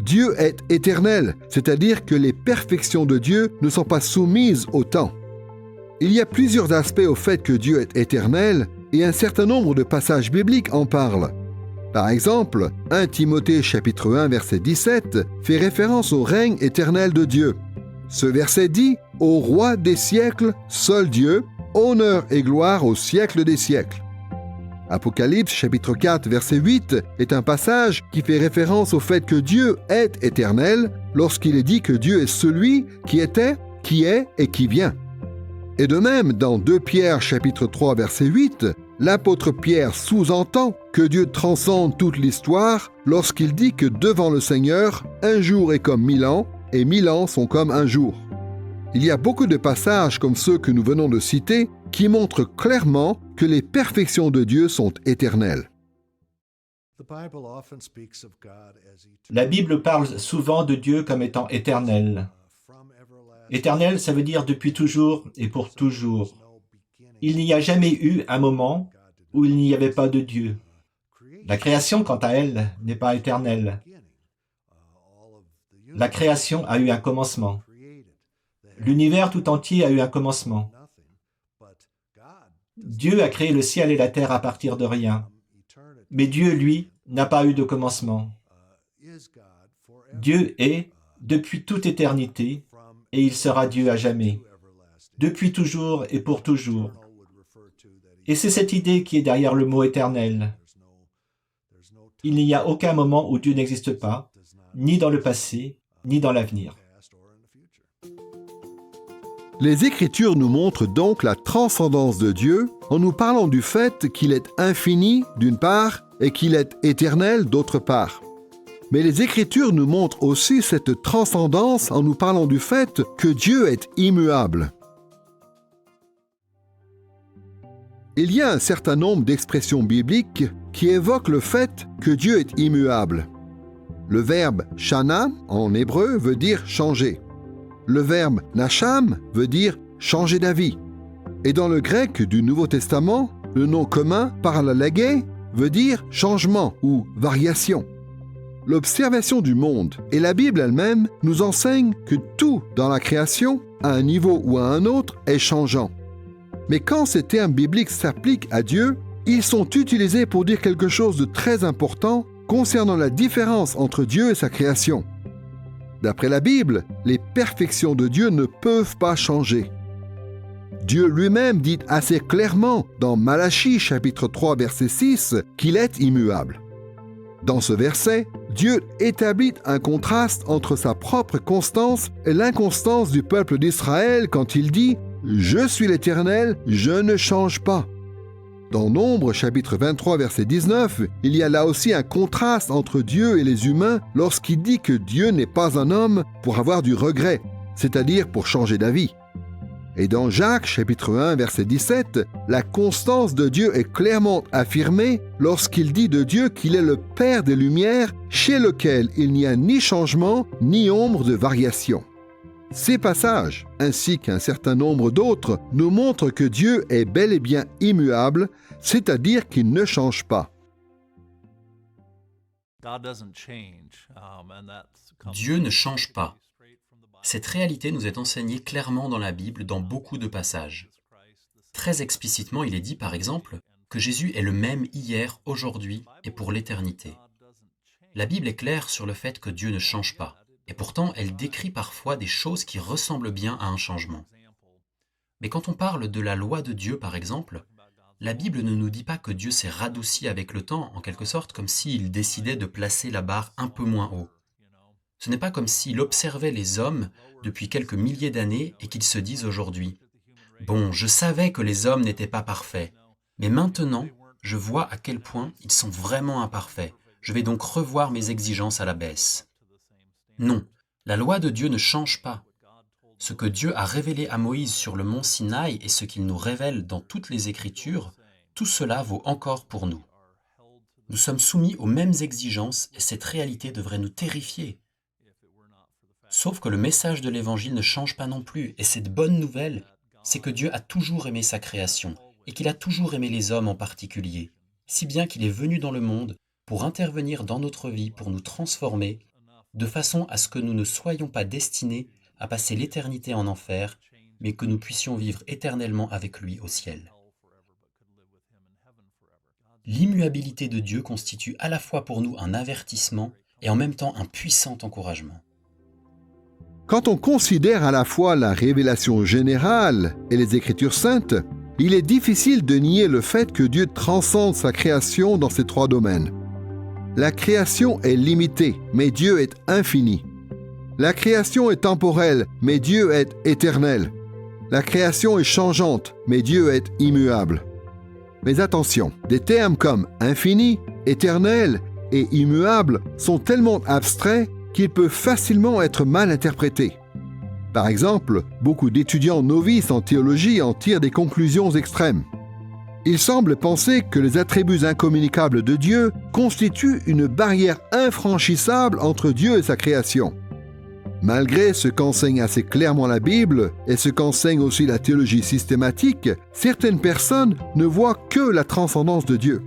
Dieu est éternel, c'est-à-dire que les perfections de Dieu ne sont pas soumises au temps. Il y a plusieurs aspects au fait que Dieu est éternel et un certain nombre de passages bibliques en parlent. Par exemple, 1 Timothée chapitre 1 verset 17 fait référence au règne éternel de Dieu. Ce verset dit « Au roi des siècles, seul Dieu, honneur et gloire au siècle des siècles ». Apocalypse chapitre 4 verset 8 est un passage qui fait référence au fait que Dieu est éternel lorsqu'il est dit que Dieu est celui qui était, qui est et qui vient. Et de même, dans 2 Pierre chapitre 3 verset 8, l'apôtre Pierre sous-entend que Dieu transcende toute l'histoire lorsqu'il dit que devant le Seigneur, un jour est comme 1000 ans et 1000 ans sont comme un jour. Il y a beaucoup de passages comme ceux que nous venons de citer qui montrent clairement que les perfections de Dieu sont éternelles. La Bible parle souvent de Dieu comme étant éternel. Éternel, ça veut dire depuis toujours et pour toujours. Il n'y a jamais eu un moment où il n'y avait pas de Dieu. La création, quant à elle, n'est pas éternelle. La création a eu un commencement. L'univers tout entier a eu un commencement. Dieu a créé le ciel et la terre à partir de rien. Mais Dieu, lui, n'a pas eu de commencement. Dieu est, depuis toute éternité, et il sera Dieu à jamais, depuis toujours et pour toujours. Et c'est cette idée qui est derrière le mot éternel. Il n'y a aucun moment où Dieu n'existe pas, ni dans le passé, ni dans l'avenir. Les Écritures nous montrent donc la transcendance de Dieu en nous parlant du fait qu'il est infini d'une part et qu'il est éternel d'autre part. Mais les Écritures nous montrent aussi cette transcendance en nous parlant du fait que Dieu est immuable. Il y a un certain nombre d'expressions bibliques qui évoquent le fait que Dieu est immuable. Le verbe « shana » en hébreu veut dire « changer ». Le verbe « nacham » veut dire « changer d'avis ». Et dans le grec du Nouveau Testament, le nom commun « parallagé » veut dire « changement » ou « variation ». L'observation du monde et la Bible elle-même nous enseignent que tout dans la création, à un niveau ou à un autre, est changeant. Mais quand ces termes bibliques s'appliquent à Dieu, ils sont utilisés pour dire quelque chose de très important concernant la différence entre Dieu et sa création. D'après la Bible, les perfections de Dieu ne peuvent pas changer. Dieu lui-même dit assez clairement dans Malachie chapitre 3 verset 6 qu'il est immuable. Dans ce verset, Dieu établit un contraste entre sa propre constance et l'inconstance du peuple d'Israël quand il dit « Je suis l'Éternel, je ne change pas ». Dans Nombre chapitre 23 verset 19, il y a là aussi un contraste entre Dieu et les humains lorsqu'il dit que Dieu n'est pas un homme pour avoir du regret, c'est-à-dire pour changer d'avis. Et dans Jacques chapitre 1 verset 17, la constance de Dieu est clairement affirmée lorsqu'il dit de Dieu qu'il est le Père des Lumières chez lequel il n'y a ni changement ni ombre de variation. Ces passages, ainsi qu'un certain nombre d'autres, nous montrent que Dieu est bel et bien immuable, c'est-à-dire qu'il ne change pas. Dieu ne change pas. Cette réalité nous est enseignée clairement dans la Bible dans beaucoup de passages. Très explicitement, il est dit par exemple que Jésus est le même hier, aujourd'hui et pour l'éternité. La Bible est claire sur le fait que Dieu ne change pas. Et pourtant, elle décrit parfois des choses qui ressemblent bien à un changement. Mais quand on parle de la loi de Dieu, par exemple, la Bible ne nous dit pas que Dieu s'est radouci avec le temps, en quelque sorte, comme s'il décidait de placer la barre un peu moins haut. Ce n'est pas comme s'il observait les hommes depuis quelques milliers d'années et qu'ils se disent aujourd'hui « Bon, je savais que les hommes n'étaient pas parfaits, mais maintenant, je vois à quel point ils sont vraiment imparfaits. Je vais donc revoir mes exigences à la baisse. » Non, la loi de Dieu ne change pas. Ce que Dieu a révélé à Moïse sur le mont Sinaï et ce qu'il nous révèle dans toutes les Écritures, tout cela vaut encore pour nous. Nous sommes soumis aux mêmes exigences et cette réalité devrait nous terrifier. Sauf que le message de l'Évangile ne change pas non plus, et cette bonne nouvelle, c'est que Dieu a toujours aimé sa création, et qu'il a toujours aimé les hommes en particulier, si bien qu'il est venu dans le monde pour intervenir dans notre vie, pour nous transformer, de façon à ce que nous ne soyons pas destinés à passer l'éternité en enfer, mais que nous puissions vivre éternellement avec lui au ciel. L'immuabilité de Dieu constitue à la fois pour nous un avertissement et en même temps un puissant encouragement. Quand on considère à la fois la révélation générale et les Écritures saintes, il est difficile de nier le fait que Dieu transcende sa création dans ces trois domaines. La création est limitée, mais Dieu est infini. La création est temporelle, mais Dieu est éternel. La création est changeante, mais Dieu est immuable. Mais attention, des termes comme infini, éternel et immuable sont tellement abstraits qu'ils peuvent facilement être mal interprétés. Par exemple, beaucoup d'étudiants novices en théologie en tirent des conclusions extrêmes. Ils semblent penser que les attributs incommunicables de Dieu constituent une barrière infranchissable entre Dieu et sa création. Malgré ce qu'enseigne assez clairement la Bible et ce qu'enseigne aussi la théologie systématique, certaines personnes ne voient que la transcendance de Dieu.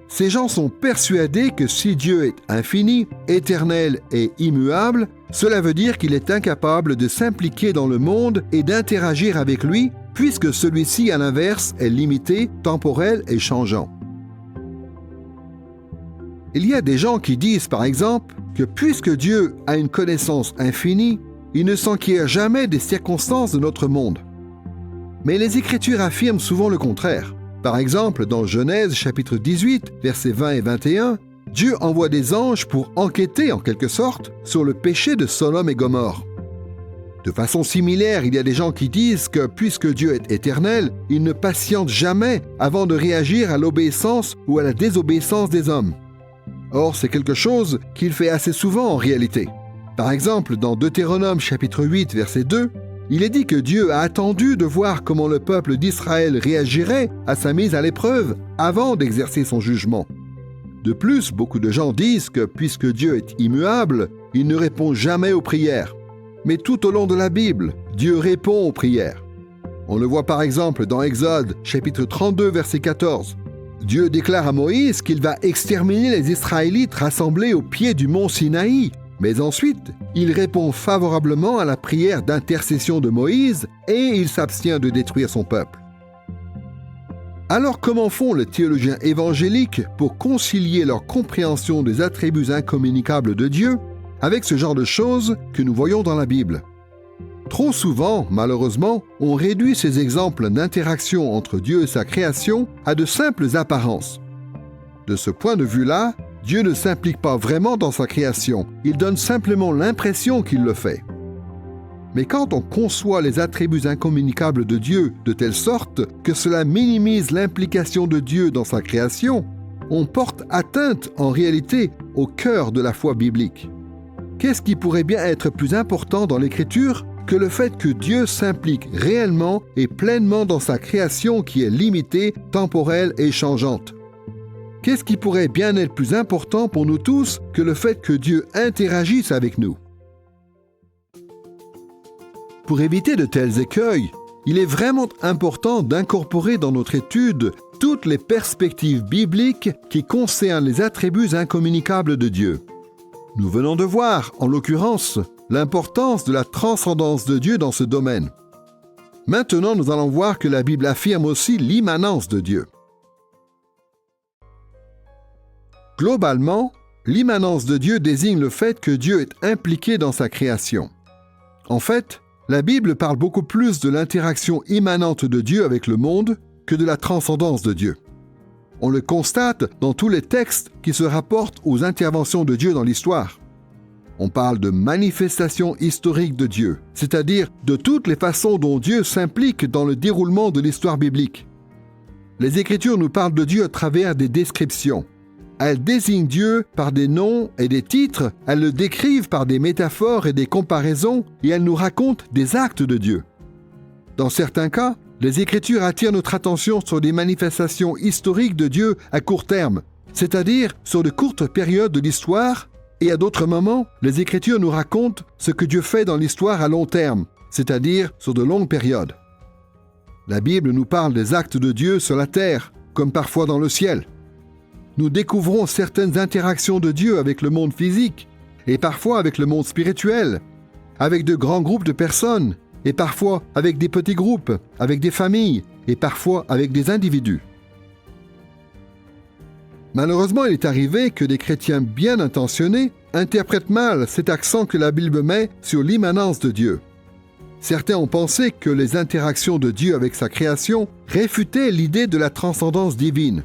Ces gens sont persuadés que si Dieu est infini, éternel et immuable, cela veut dire qu'il est incapable de s'impliquer dans le monde et d'interagir avec lui, puisque celui-ci, à l'inverse, est limité, temporel et changeant. Il y a des gens qui disent, par exemple, que puisque Dieu a une connaissance infinie, il ne s'enquiert jamais des circonstances de notre monde. Mais les Écritures affirment souvent le contraire. Par exemple, dans Genèse chapitre 18, versets 20 et 21, Dieu envoie des anges pour enquêter, en quelque sorte, sur le péché de Sodome et Gomorrhe. De façon similaire, il y a des gens qui disent que puisque Dieu est éternel, il ne patiente jamais avant de réagir à l'obéissance ou à la désobéissance des hommes. Or, c'est quelque chose qu'il fait assez souvent en réalité. Par exemple, dans Deutéronome chapitre 8, verset 2, il est dit que Dieu a attendu de voir comment le peuple d'Israël réagirait à sa mise à l'épreuve avant d'exercer son jugement. De plus, beaucoup de gens disent que puisque Dieu est immuable, il ne répond jamais aux prières. Mais tout au long de la Bible, Dieu répond aux prières. On le voit par exemple dans Exode chapitre 32, verset 14. Dieu déclare à Moïse qu'il va exterminer les Israélites rassemblés au pied du mont Sinaï. Mais ensuite, il répond favorablement à la prière d'intercession de Moïse et il s'abstient de détruire son peuple. Alors comment font les théologiens évangéliques pour concilier leur compréhension des attributs incommunicables de Dieu avec ce genre de choses que nous voyons dans la Bible? Trop souvent, malheureusement, on réduit ces exemples d'interaction entre Dieu et sa création à de simples apparences. De ce point de vue-là, Dieu ne s'implique pas vraiment dans sa création, il donne simplement l'impression qu'il le fait. Mais quand on conçoit les attributs incommunicables de Dieu de telle sorte que cela minimise l'implication de Dieu dans sa création, on porte atteinte en réalité au cœur de la foi biblique. Qu'est-ce qui pourrait bien être plus important dans l'Écriture que le fait que Dieu s'implique réellement et pleinement dans sa création qui est limitée, temporelle et changeante? Qu'est-ce qui pourrait bien être plus important pour nous tous que le fait que Dieu interagisse avec nous? Pour éviter de tels écueils, il est vraiment important d'incorporer dans notre étude toutes les perspectives bibliques qui concernent les attributs incommunicables de Dieu. Nous venons de voir, en l'occurrence, l'importance de la transcendance de Dieu dans ce domaine. Maintenant, nous allons voir que la Bible affirme aussi l'immanence de Dieu. Globalement, l'immanence de Dieu désigne le fait que Dieu est impliqué dans sa création. En fait, la Bible parle beaucoup plus de l'interaction immanente de Dieu avec le monde que de la transcendance de Dieu. On le constate dans tous les textes qui se rapportent aux interventions de Dieu dans l'histoire. On parle de manifestation historique de Dieu, c'est-à-dire de toutes les façons dont Dieu s'implique dans le déroulement de l'histoire biblique. Les Écritures nous parlent de Dieu à travers des descriptions. Elles désignent Dieu par des noms et des titres, elles le décrivent par des métaphores et des comparaisons, et elles nous racontent des actes de Dieu. Dans certains cas, les Écritures attirent notre attention sur des manifestations historiques de Dieu à court terme, c'est-à-dire sur de courtes périodes de l'histoire, et à d'autres moments, les Écritures nous racontent ce que Dieu fait dans l'histoire à long terme, c'est-à-dire sur de longues périodes. La Bible nous parle des actes de Dieu sur la terre, comme parfois dans le ciel. Nous découvrons certaines interactions de Dieu avec le monde physique, et parfois avec le monde spirituel, avec de grands groupes de personnes, et parfois avec des petits groupes, avec des familles, et parfois avec des individus. Malheureusement, il est arrivé que des chrétiens bien intentionnés interprètent mal cet accent que la Bible met sur l'immanence de Dieu. Certains ont pensé que les interactions de Dieu avec sa création réfutaient l'idée de la transcendance divine.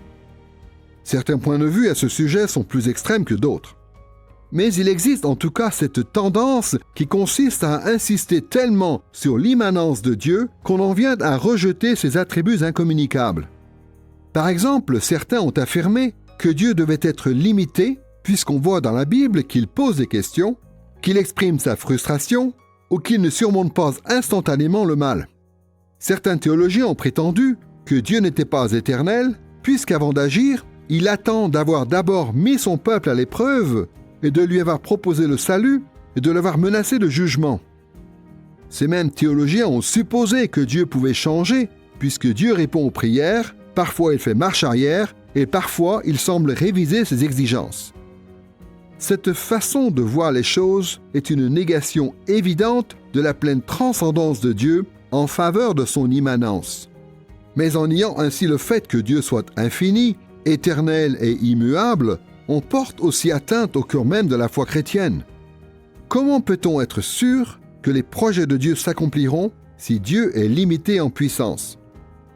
Certains points de vue à ce sujet sont plus extrêmes que d'autres. Mais il existe en tout cas cette tendance qui consiste à insister tellement sur l'immanence de Dieu qu'on en vient à rejeter ses attributs incommunicables. Par exemple, certains ont affirmé que Dieu devait être limité, puisqu'on voit dans la Bible qu'il pose des questions, qu'il exprime sa frustration, ou qu'il ne surmonte pas instantanément le mal. Certains théologiens ont prétendu que Dieu n'était pas éternel, puisqu'avant d'agir, il attend d'avoir d'abord mis son peuple à l'épreuve et de lui avoir proposé le salut et de l'avoir menacé de jugement. Ces mêmes théologiens ont supposé que Dieu pouvait changer, puisque Dieu répond aux prières, parfois il fait marche arrière, et parfois il semble réviser ses exigences. Cette façon de voir les choses est une négation évidente de la pleine transcendance de Dieu en faveur de son immanence. Mais en niant ainsi le fait que Dieu soit infini, éternel et immuable, on porte aussi atteinte au cœur même de la foi chrétienne. Comment peut-on être sûr que les projets de Dieu s'accompliront si Dieu est limité en puissance?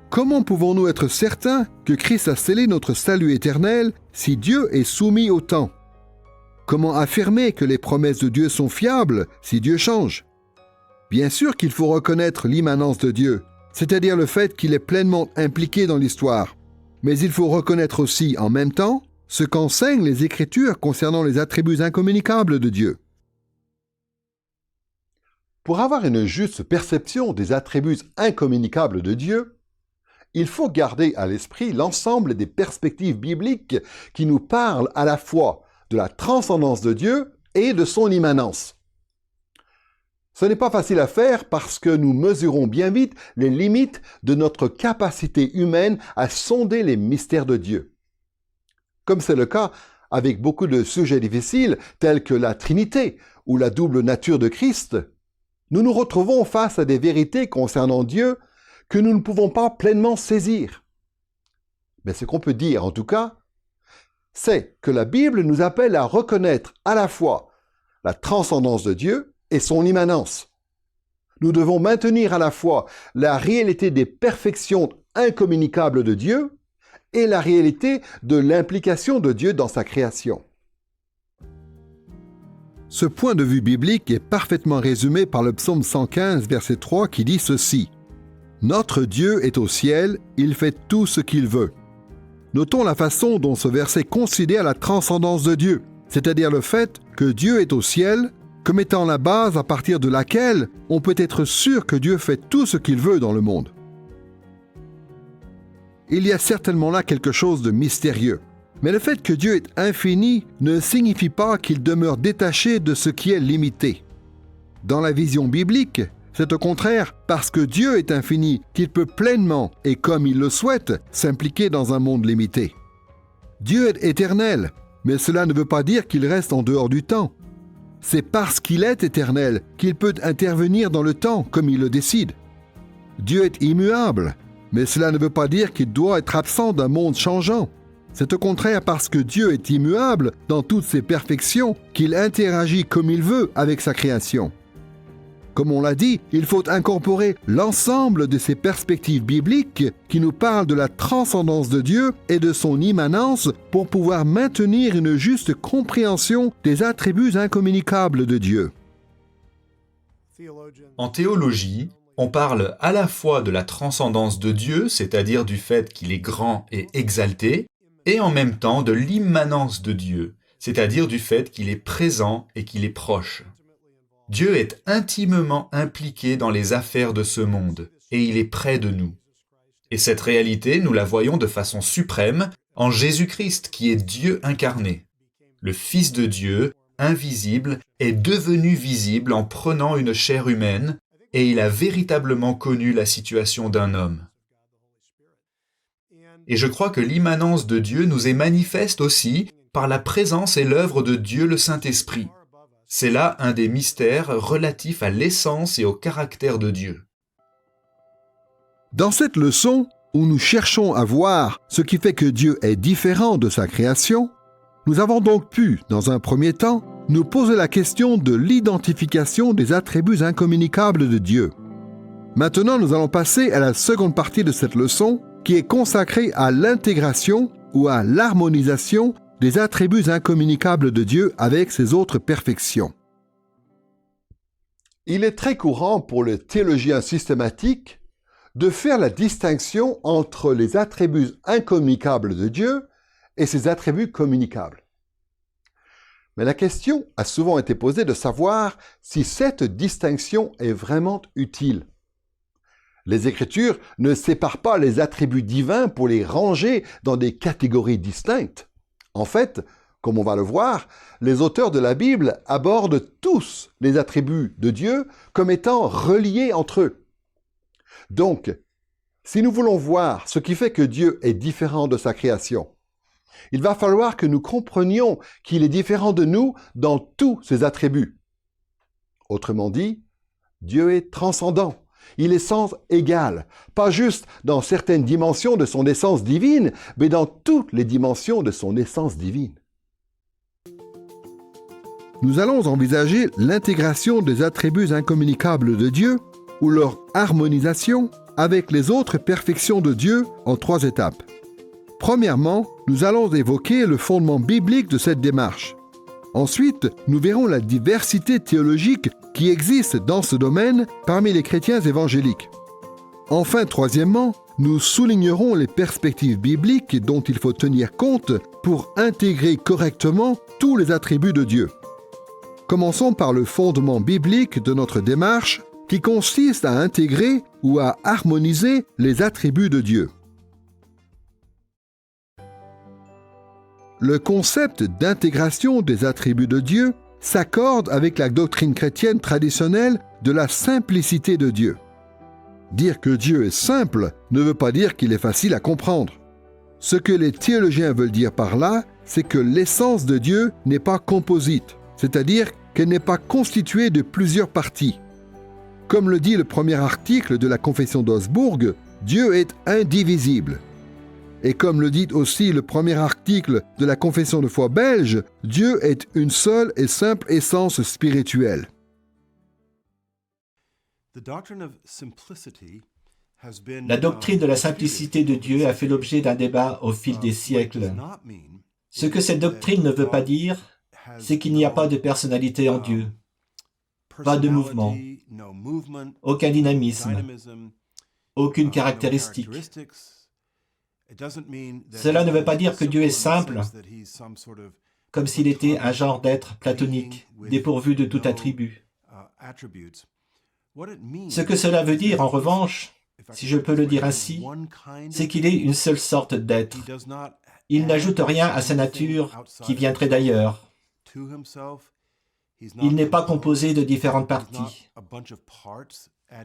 Comment pouvons-nous être certains que Christ a scellé notre salut éternel si Dieu est soumis au temps? Comment affirmer que les promesses de Dieu sont fiables si Dieu change? Bien sûr qu'il faut reconnaître l'immanence de Dieu, c'est-à-dire le fait qu'il est pleinement impliqué dans l'histoire. Mais il faut reconnaître aussi, en même temps, ce qu'enseignent les Écritures concernant les attributs incommunicables de Dieu. Pour avoir une juste perception des attributs incommunicables de Dieu, il faut garder à l'esprit l'ensemble des perspectives bibliques qui nous parlent à la fois de la transcendance de Dieu et de son immanence. Ce n'est pas facile à faire parce que nous mesurons bien vite les limites de notre capacité humaine à sonder les mystères de Dieu. Comme c'est le cas avec beaucoup de sujets difficiles tels que la Trinité ou la double nature de Christ, nous nous retrouvons face à des vérités concernant Dieu que nous ne pouvons pas pleinement saisir. Mais ce qu'on peut dire en tout cas, c'est que la Bible nous appelle à reconnaître à la fois la transcendance de Dieu et son immanence. Nous devons maintenir à la fois la réalité des perfections incommunicables de Dieu et la réalité de l'implication de Dieu dans sa création. Ce point de vue biblique est parfaitement résumé par le psaume 115, verset 3, qui dit ceci: « Notre Dieu est au ciel, il fait tout ce qu'il veut. » Notons la façon dont ce verset considère la transcendance de Dieu, c'est-à-dire le fait que Dieu est au ciel, comme étant la base à partir de laquelle on peut être sûr que Dieu fait tout ce qu'il veut dans le monde. Il y a certainement là quelque chose de mystérieux. Mais le fait que Dieu est infini ne signifie pas qu'il demeure détaché de ce qui est limité. Dans la vision biblique, c'est au contraire parce que Dieu est infini qu'il peut pleinement, et comme il le souhaite, s'impliquer dans un monde limité. Dieu est éternel, mais cela ne veut pas dire qu'il reste en dehors du temps. C'est parce qu'il est éternel qu'il peut intervenir dans le temps comme il le décide. Dieu est immuable, mais cela ne veut pas dire qu'il doit être absent d'un monde changeant. C'est au contraire parce que Dieu est immuable dans toutes ses perfections qu'il interagit comme il veut avec sa création. Comme on l'a dit, il faut incorporer l'ensemble de ces perspectives bibliques qui nous parlent de la transcendance de Dieu et de son immanence pour pouvoir maintenir une juste compréhension des attributs incommunicables de Dieu. En théologie, on parle à la fois de la transcendance de Dieu, c'est-à-dire du fait qu'il est grand et exalté, et en même temps de l'immanence de Dieu, c'est-à-dire du fait qu'il est présent et qu'il est proche. Dieu est intimement impliqué dans les affaires de ce monde, et il est près de nous. Et cette réalité, nous la voyons de façon suprême en Jésus-Christ, qui est Dieu incarné. Le Fils de Dieu, invisible, est devenu visible en prenant une chair humaine, et il a véritablement connu la situation d'un homme. Et je crois que l'immanence de Dieu nous est manifeste aussi par la présence et l'œuvre de Dieu le Saint-Esprit. C'est là un des mystères relatifs à l'essence et au caractère de Dieu. Dans cette leçon, où nous cherchons à voir ce qui fait que Dieu est différent de sa création, nous avons donc pu, dans un premier temps, nous poser la question de l'identification des attributs incommunicables de Dieu. Maintenant, nous allons passer à la seconde partie de cette leçon, qui est consacrée à l'intégration ou à l'harmonisation des attributs incommunicables de Dieu avec ses autres perfections. Il est très courant pour le théologien systématique de faire la distinction entre les attributs incommunicables de Dieu et ses attributs communicables. Mais la question a souvent été posée de savoir si cette distinction est vraiment utile. Les Écritures ne séparent pas les attributs divins pour les ranger dans des catégories distinctes. En fait, comme on va le voir, les auteurs de la Bible abordent tous les attributs de Dieu comme étant reliés entre eux. Donc, si nous voulons voir ce qui fait que Dieu est différent de sa création, il va falloir que nous comprenions qu'il est différent de nous dans tous ses attributs. Autrement dit, Dieu est transcendant. Il est sans égal, pas juste dans certaines dimensions de son essence divine, mais dans toutes les dimensions de son essence divine. Nous allons envisager l'intégration des attributs incommunicables de Dieu ou leur harmonisation avec les autres perfections de Dieu en 3 étapes. Premièrement, nous allons évoquer le fondement biblique de cette démarche. Ensuite, nous verrons la diversité théologique qui existe dans ce domaine parmi les chrétiens évangéliques. Enfin, troisièmement, nous soulignerons les perspectives bibliques dont il faut tenir compte pour intégrer correctement tous les attributs de Dieu. Commençons par le fondement biblique de notre démarche qui consiste à intégrer ou à harmoniser les attributs de Dieu. Le concept d'intégration des attributs de Dieu s'accorde avec la doctrine chrétienne traditionnelle de la simplicité de Dieu. Dire que Dieu est simple ne veut pas dire qu'il est facile à comprendre. Ce que les théologiens veulent dire par là, c'est que l'essence de Dieu n'est pas composite, c'est-à-dire qu'elle n'est pas constituée de plusieurs parties. Comme le dit le premier article de la Confession d'Augsbourg, Dieu est indivisible. Et comme le dit aussi le premier article de la Confession de foi belge, Dieu est une seule et simple essence spirituelle. La doctrine de la simplicité de Dieu a fait l'objet d'un débat au fil des siècles. Ce que cette doctrine ne veut pas dire, c'est qu'il n'y a pas de personnalité en Dieu, pas de mouvement, aucun dynamisme, aucune caractéristique. Cela ne veut pas dire que Dieu est simple, comme s'il était un genre d'être platonique, dépourvu de tout attribut. Ce que cela veut dire, en revanche, si je peux le dire ainsi, c'est qu'il est une seule sorte d'être. Il n'ajoute rien à sa nature qui viendrait d'ailleurs. Il n'est pas composé de différentes parties.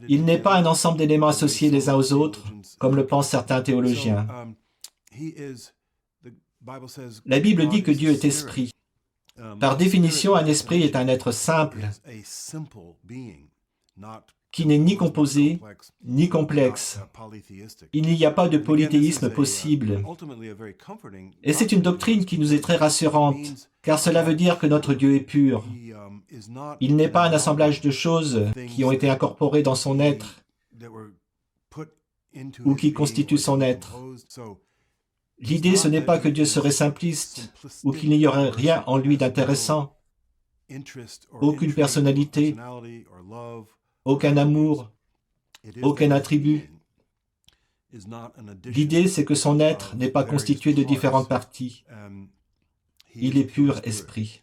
Il n'est pas un ensemble d'éléments associés les uns aux autres, comme le pensent certains théologiens. La Bible dit que Dieu est esprit. Par définition, un esprit est un être simple, qui n'est ni composé, ni complexe. Il n'y a pas de polythéisme possible. Et c'est une doctrine qui nous est très rassurante, car cela veut dire que notre Dieu est pur. Il n'est pas un assemblage de choses qui ont été incorporées dans son être ou qui constituent son être. L'idée, ce n'est pas que Dieu serait simpliste ou qu'il n'y aurait rien en lui d'intéressant, aucune personnalité, aucun amour, aucun attribut. L'idée, c'est que son être n'est pas constitué de différentes parties. Il est pur esprit.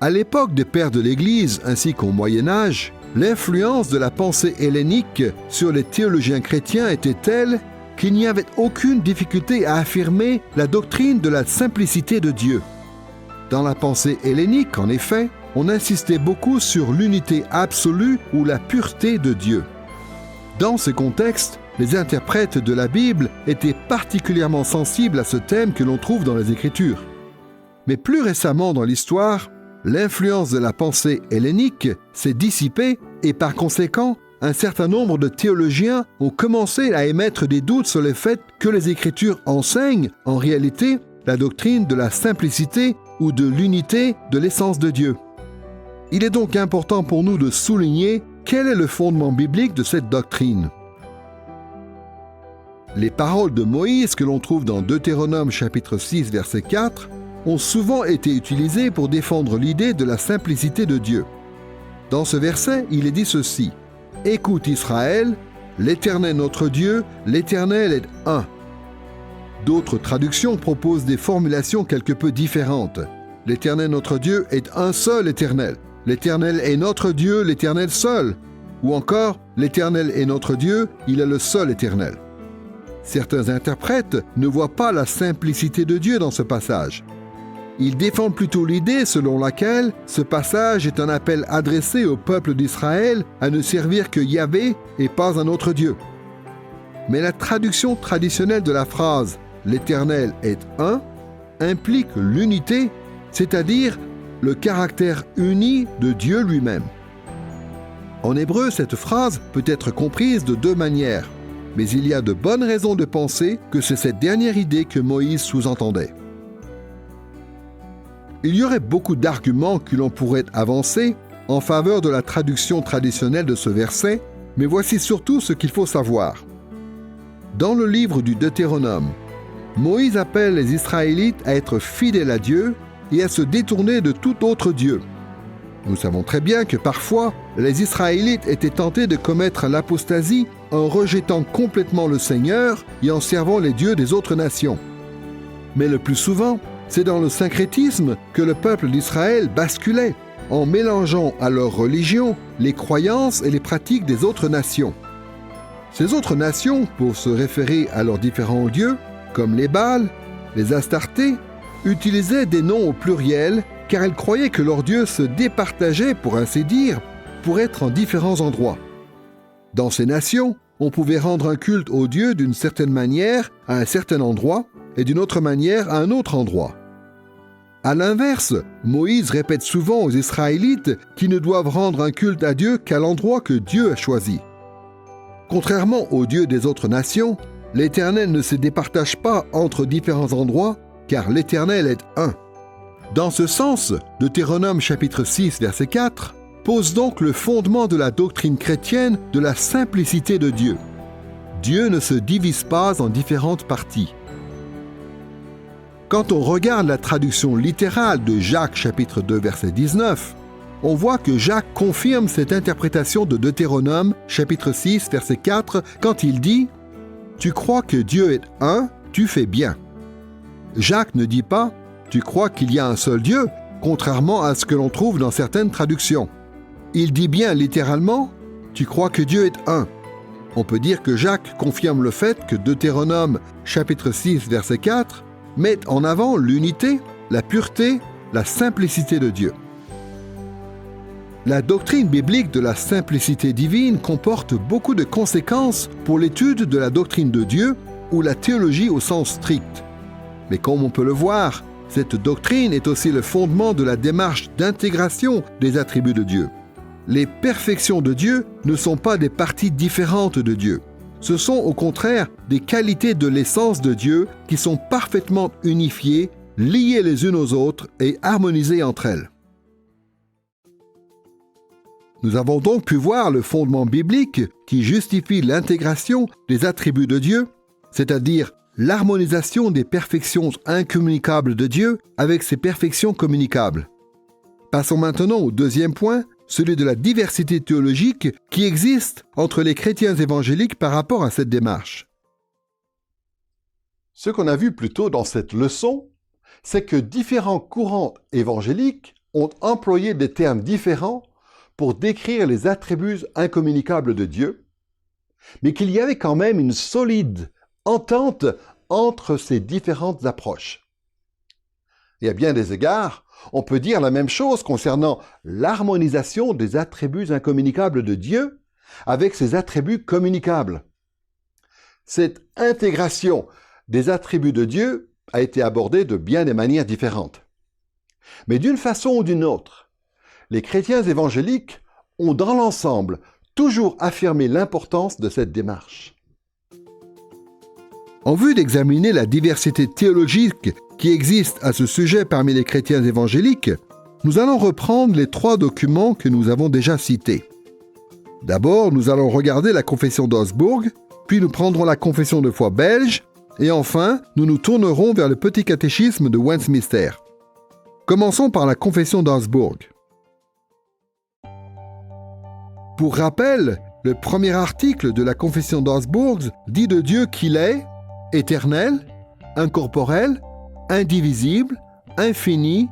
À l'époque des pères de l'Église ainsi qu'au Moyen Âge, l'influence de la pensée hellénique sur les théologiens chrétiens était telle qu'il n'y avait aucune difficulté à affirmer la doctrine de la simplicité de Dieu. Dans la pensée hellénique, en effet, on insistait beaucoup sur l'unité absolue ou la pureté de Dieu. Dans ce contexte, les interprètes de la Bible étaient particulièrement sensibles à ce thème que l'on trouve dans les Écritures. Mais plus récemment dans l'histoire, l'influence de la pensée hellénique s'est dissipée et par conséquent, un certain nombre de théologiens ont commencé à émettre des doutes sur le fait que les Écritures enseignent, en réalité, la doctrine de la simplicité ou de l'unité de l'essence de Dieu. Il est donc important pour nous de souligner quel est le fondement biblique de cette doctrine. Les paroles de Moïse que l'on trouve dans Deutéronome chapitre 6 verset 4 ont souvent été utilisées pour défendre l'idée de la simplicité de Dieu. Dans ce verset, il est dit ceci: « Écoute Israël, l'Éternel notre Dieu, l'Éternel est un. » D'autres traductions proposent des formulations quelque peu différentes. « L'Éternel notre Dieu est un seul Éternel. L'Éternel est notre Dieu, l'Éternel seul. » Ou encore « L'Éternel est notre Dieu, il est le seul Éternel. » Certains interprètes ne voient pas la simplicité de Dieu dans ce passage. Ils défendent plutôt l'idée selon laquelle ce passage est un appel adressé au peuple d'Israël à ne servir que Yahvé et pas un autre Dieu. Mais la traduction traditionnelle de la phrase « l'Éternel est un » implique l'unité, c'est-à-dire le caractère uni de Dieu lui-même. En hébreu, cette phrase peut être comprise de deux manières, mais il y a de bonnes raisons de penser que c'est cette dernière idée que Moïse sous-entendait. Il y aurait beaucoup d'arguments que l'on pourrait avancer en faveur de la traduction traditionnelle de ce verset, mais voici surtout ce qu'il faut savoir. Dans le livre du Deutéronome, Moïse appelle les Israélites à être fidèles à Dieu et à se détourner de tout autre Dieu. Nous savons très bien que parfois, les Israélites étaient tentés de commettre l'apostasie en rejetant complètement le Seigneur et en servant les dieux des autres nations. Mais le plus souvent, c'est dans le syncrétisme que le peuple d'Israël basculait, en mélangeant à leur religion les croyances et les pratiques des autres nations. Ces autres nations, pour se référer à leurs différents dieux, comme les Baals, les Astartés, utilisaient des noms au pluriel car elles croyaient que leurs dieux se départageaient, pour ainsi dire, pour être en différents endroits. Dans ces nations, on pouvait rendre un culte aux dieux d'une certaine manière à un certain endroit et d'une autre manière à un autre endroit. À l'inverse, Moïse répète souvent aux Israélites qu'ils ne doivent rendre un culte à Dieu qu'à l'endroit que Dieu a choisi. Contrairement aux dieux des autres nations, l'Éternel ne se départage pas entre différents endroits, car l'Éternel est un. Dans ce sens, Deutéronome chapitre 6 verset 4 pose donc le fondement de la doctrine chrétienne de la simplicité de Dieu. Dieu ne se divise pas en différentes parties. Quand on regarde la traduction littérale de Jacques chapitre 2 verset 19, on voit que Jacques confirme cette interprétation de Deutéronome chapitre 6 verset 4 quand il dit « Tu crois que Dieu est un, tu fais bien ». Jacques ne dit pas « Tu crois qu'il y a un seul Dieu », contrairement à ce que l'on trouve dans certaines traductions. Il dit bien littéralement « Tu crois que Dieu est un ». On peut dire que Jacques confirme le fait que Deutéronome chapitre 6 verset 4 met en avant l'unité, la pureté, la simplicité de Dieu. La doctrine biblique de la simplicité divine comporte beaucoup de conséquences pour l'étude de la doctrine de Dieu ou la théologie au sens strict. Mais comme on peut le voir, cette doctrine est aussi le fondement de la démarche d'intégration des attributs de Dieu. Les perfections de Dieu ne sont pas des parties différentes de Dieu. Ce sont au contraire des qualités de l'essence de Dieu qui sont parfaitement unifiées, liées les unes aux autres et harmonisées entre elles. Nous avons donc pu voir le fondement biblique qui justifie l'intégration des attributs de Dieu, c'est-à-dire l'harmonisation des perfections incommunicables de Dieu avec ses perfections communicables. Passons maintenant au deuxième point, celui de la diversité théologique qui existe entre les chrétiens évangéliques par rapport à cette démarche. Ce qu'on a vu plus tôt dans cette leçon, c'est que différents courants évangéliques ont employé des termes différents pour décrire les attributs incommunicables de Dieu, mais qu'il y avait quand même une solide entente entre ces différentes approches. Et à bien des égards, on peut dire la même chose concernant l'harmonisation des attributs incommunicables de Dieu avec ses attributs communicables. Cette intégration des attributs de Dieu a été abordée de bien des manières différentes. Mais d'une façon ou d'une autre, les chrétiens évangéliques ont dans l'ensemble toujours affirmé l'importance de cette démarche. En vue d'examiner la diversité théologique qui existe à ce sujet parmi les chrétiens évangéliques, nous allons reprendre les 3 documents que nous avons déjà cités. D'abord, nous allons regarder la confession d'Augsbourg, puis nous prendrons la confession de foi belge, et enfin, nous nous tournerons vers le petit catéchisme de Westminster. Commençons par la confession d'Augsbourg. Pour rappel, le premier article de la confession d'Augsbourg dit de Dieu qu'il est éternel, incorporel, indivisible, infini,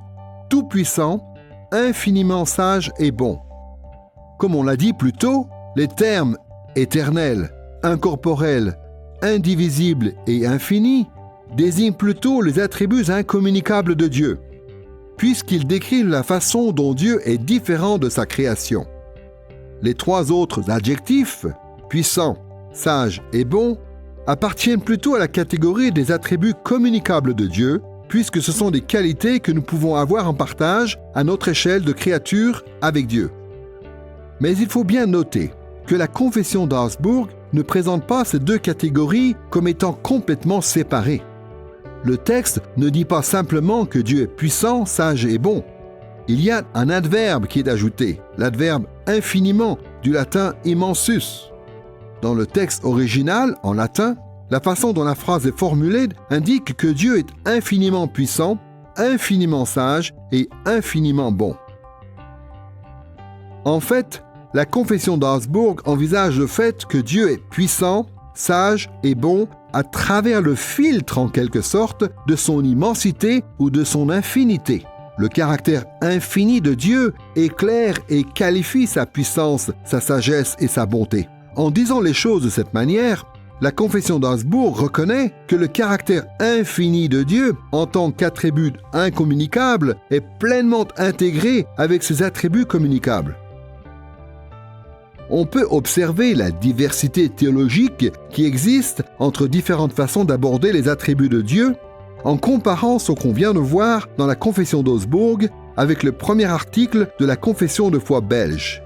tout-puissant, infiniment sage et bon. Comme on l'a dit plus tôt, les termes éternel, incorporel, indivisible et infini désignent plutôt les attributs incommunicables de Dieu, puisqu'ils décrivent la façon dont Dieu est différent de sa création. Les 3 autres adjectifs, puissant, sage et bon, appartiennent plutôt à la catégorie des attributs communicables de Dieu, puisque ce sont des qualités que nous pouvons avoir en partage à notre échelle de créature avec Dieu. Mais il faut bien noter que la confession d'Augsbourg ne présente pas ces 2 catégories comme étant complètement séparées. Le texte ne dit pas simplement que Dieu est puissant, sage et bon. Il y a un adverbe qui est ajouté, l'adverbe infiniment, du latin immensus. Dans le texte original, en latin, la façon dont la phrase est formulée indique que Dieu est infiniment puissant, infiniment sage et infiniment bon. En fait, la confession d'Augsbourg envisage le fait que Dieu est puissant, sage et bon à travers le filtre, en quelque sorte, de son immensité ou de son infinité. Le caractère infini de Dieu éclaire et qualifie sa puissance, sa sagesse et sa bonté. En disant les choses de cette manière, la confession d'Augsbourg reconnaît que le caractère infini de Dieu, en tant qu'attribut incommunicable, est pleinement intégré avec ses attributs communicables. On peut observer la diversité théologique qui existe entre différentes façons d'aborder les attributs de Dieu en comparant ce qu'on vient de voir dans la confession d'Augsbourg avec le premier article de la confession de foi belge.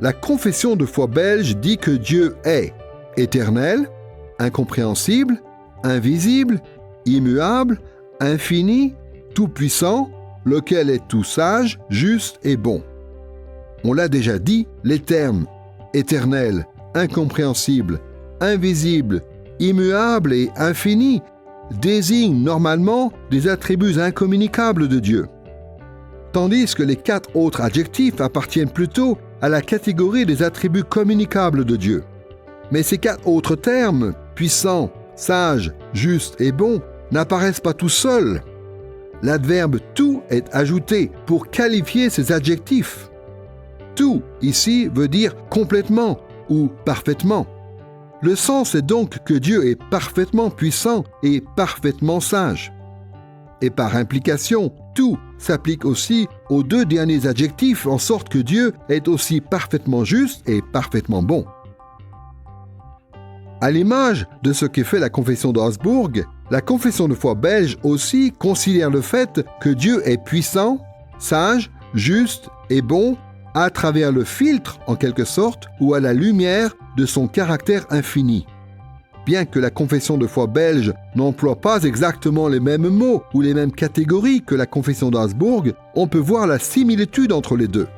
La confession de foi belge dit que Dieu est éternel, incompréhensible, invisible, immuable, infini, tout-puissant, lequel est tout sage, juste et bon. On l'a déjà dit, les termes éternel, incompréhensible, invisible, immuable et infini désignent normalement des attributs incommunicables de Dieu, tandis que les 4 autres adjectifs appartiennent plutôt à la catégorie des attributs communicables de Dieu. Mais ces 4 autres termes, puissant, sage, juste et bon, n'apparaissent pas tout seuls. L'adverbe « tout » est ajouté pour qualifier ces adjectifs. Tout, ici, veut dire complètement ou parfaitement. Le sens est donc que Dieu est parfaitement puissant et parfaitement sage. Et par implication, tout s'applique aussi aux 2 derniers adjectifs, en sorte que Dieu est aussi parfaitement juste et parfaitement bon. À l'image de ce que fait la confession d'Augsbourg, la confession de foi belge aussi considère le fait que Dieu est puissant, sage, juste et bon à travers le filtre, en quelque sorte, ou à la lumière de son caractère infini. Bien que la confession de foi belge n'emploie pas exactement les mêmes mots ou les mêmes catégories que la confession d'Augsbourg, on peut voir la similitude entre les 2.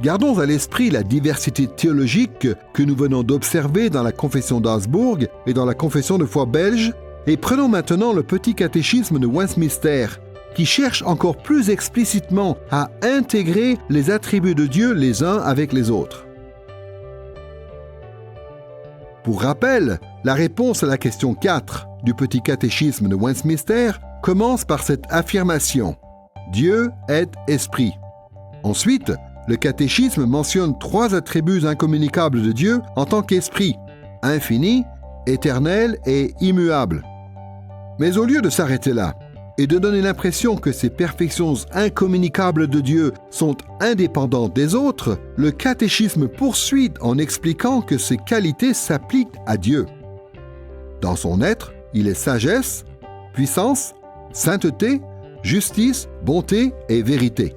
Gardons à l'esprit la diversité théologique que nous venons d'observer dans la confession d'Augsbourg et dans la confession de foi belge, et prenons maintenant le petit catéchisme de Westminster, qui cherche encore plus explicitement à intégrer les attributs de Dieu les uns avec les autres. Pour rappel, la réponse à la question 4 du petit catéchisme de Westminster commence par cette affirmation « Dieu est esprit ». Ensuite, le catéchisme mentionne 3 attributs incommunicables de Dieu en tant qu'esprit, infini, éternel et immuable. Mais au lieu de s'arrêter là, et de donner l'impression que ces perfections incommunicables de Dieu sont indépendantes des autres, le catéchisme poursuit en expliquant que ces qualités s'appliquent à Dieu. Dans son être, Il est sagesse, puissance, sainteté, justice, bonté et vérité.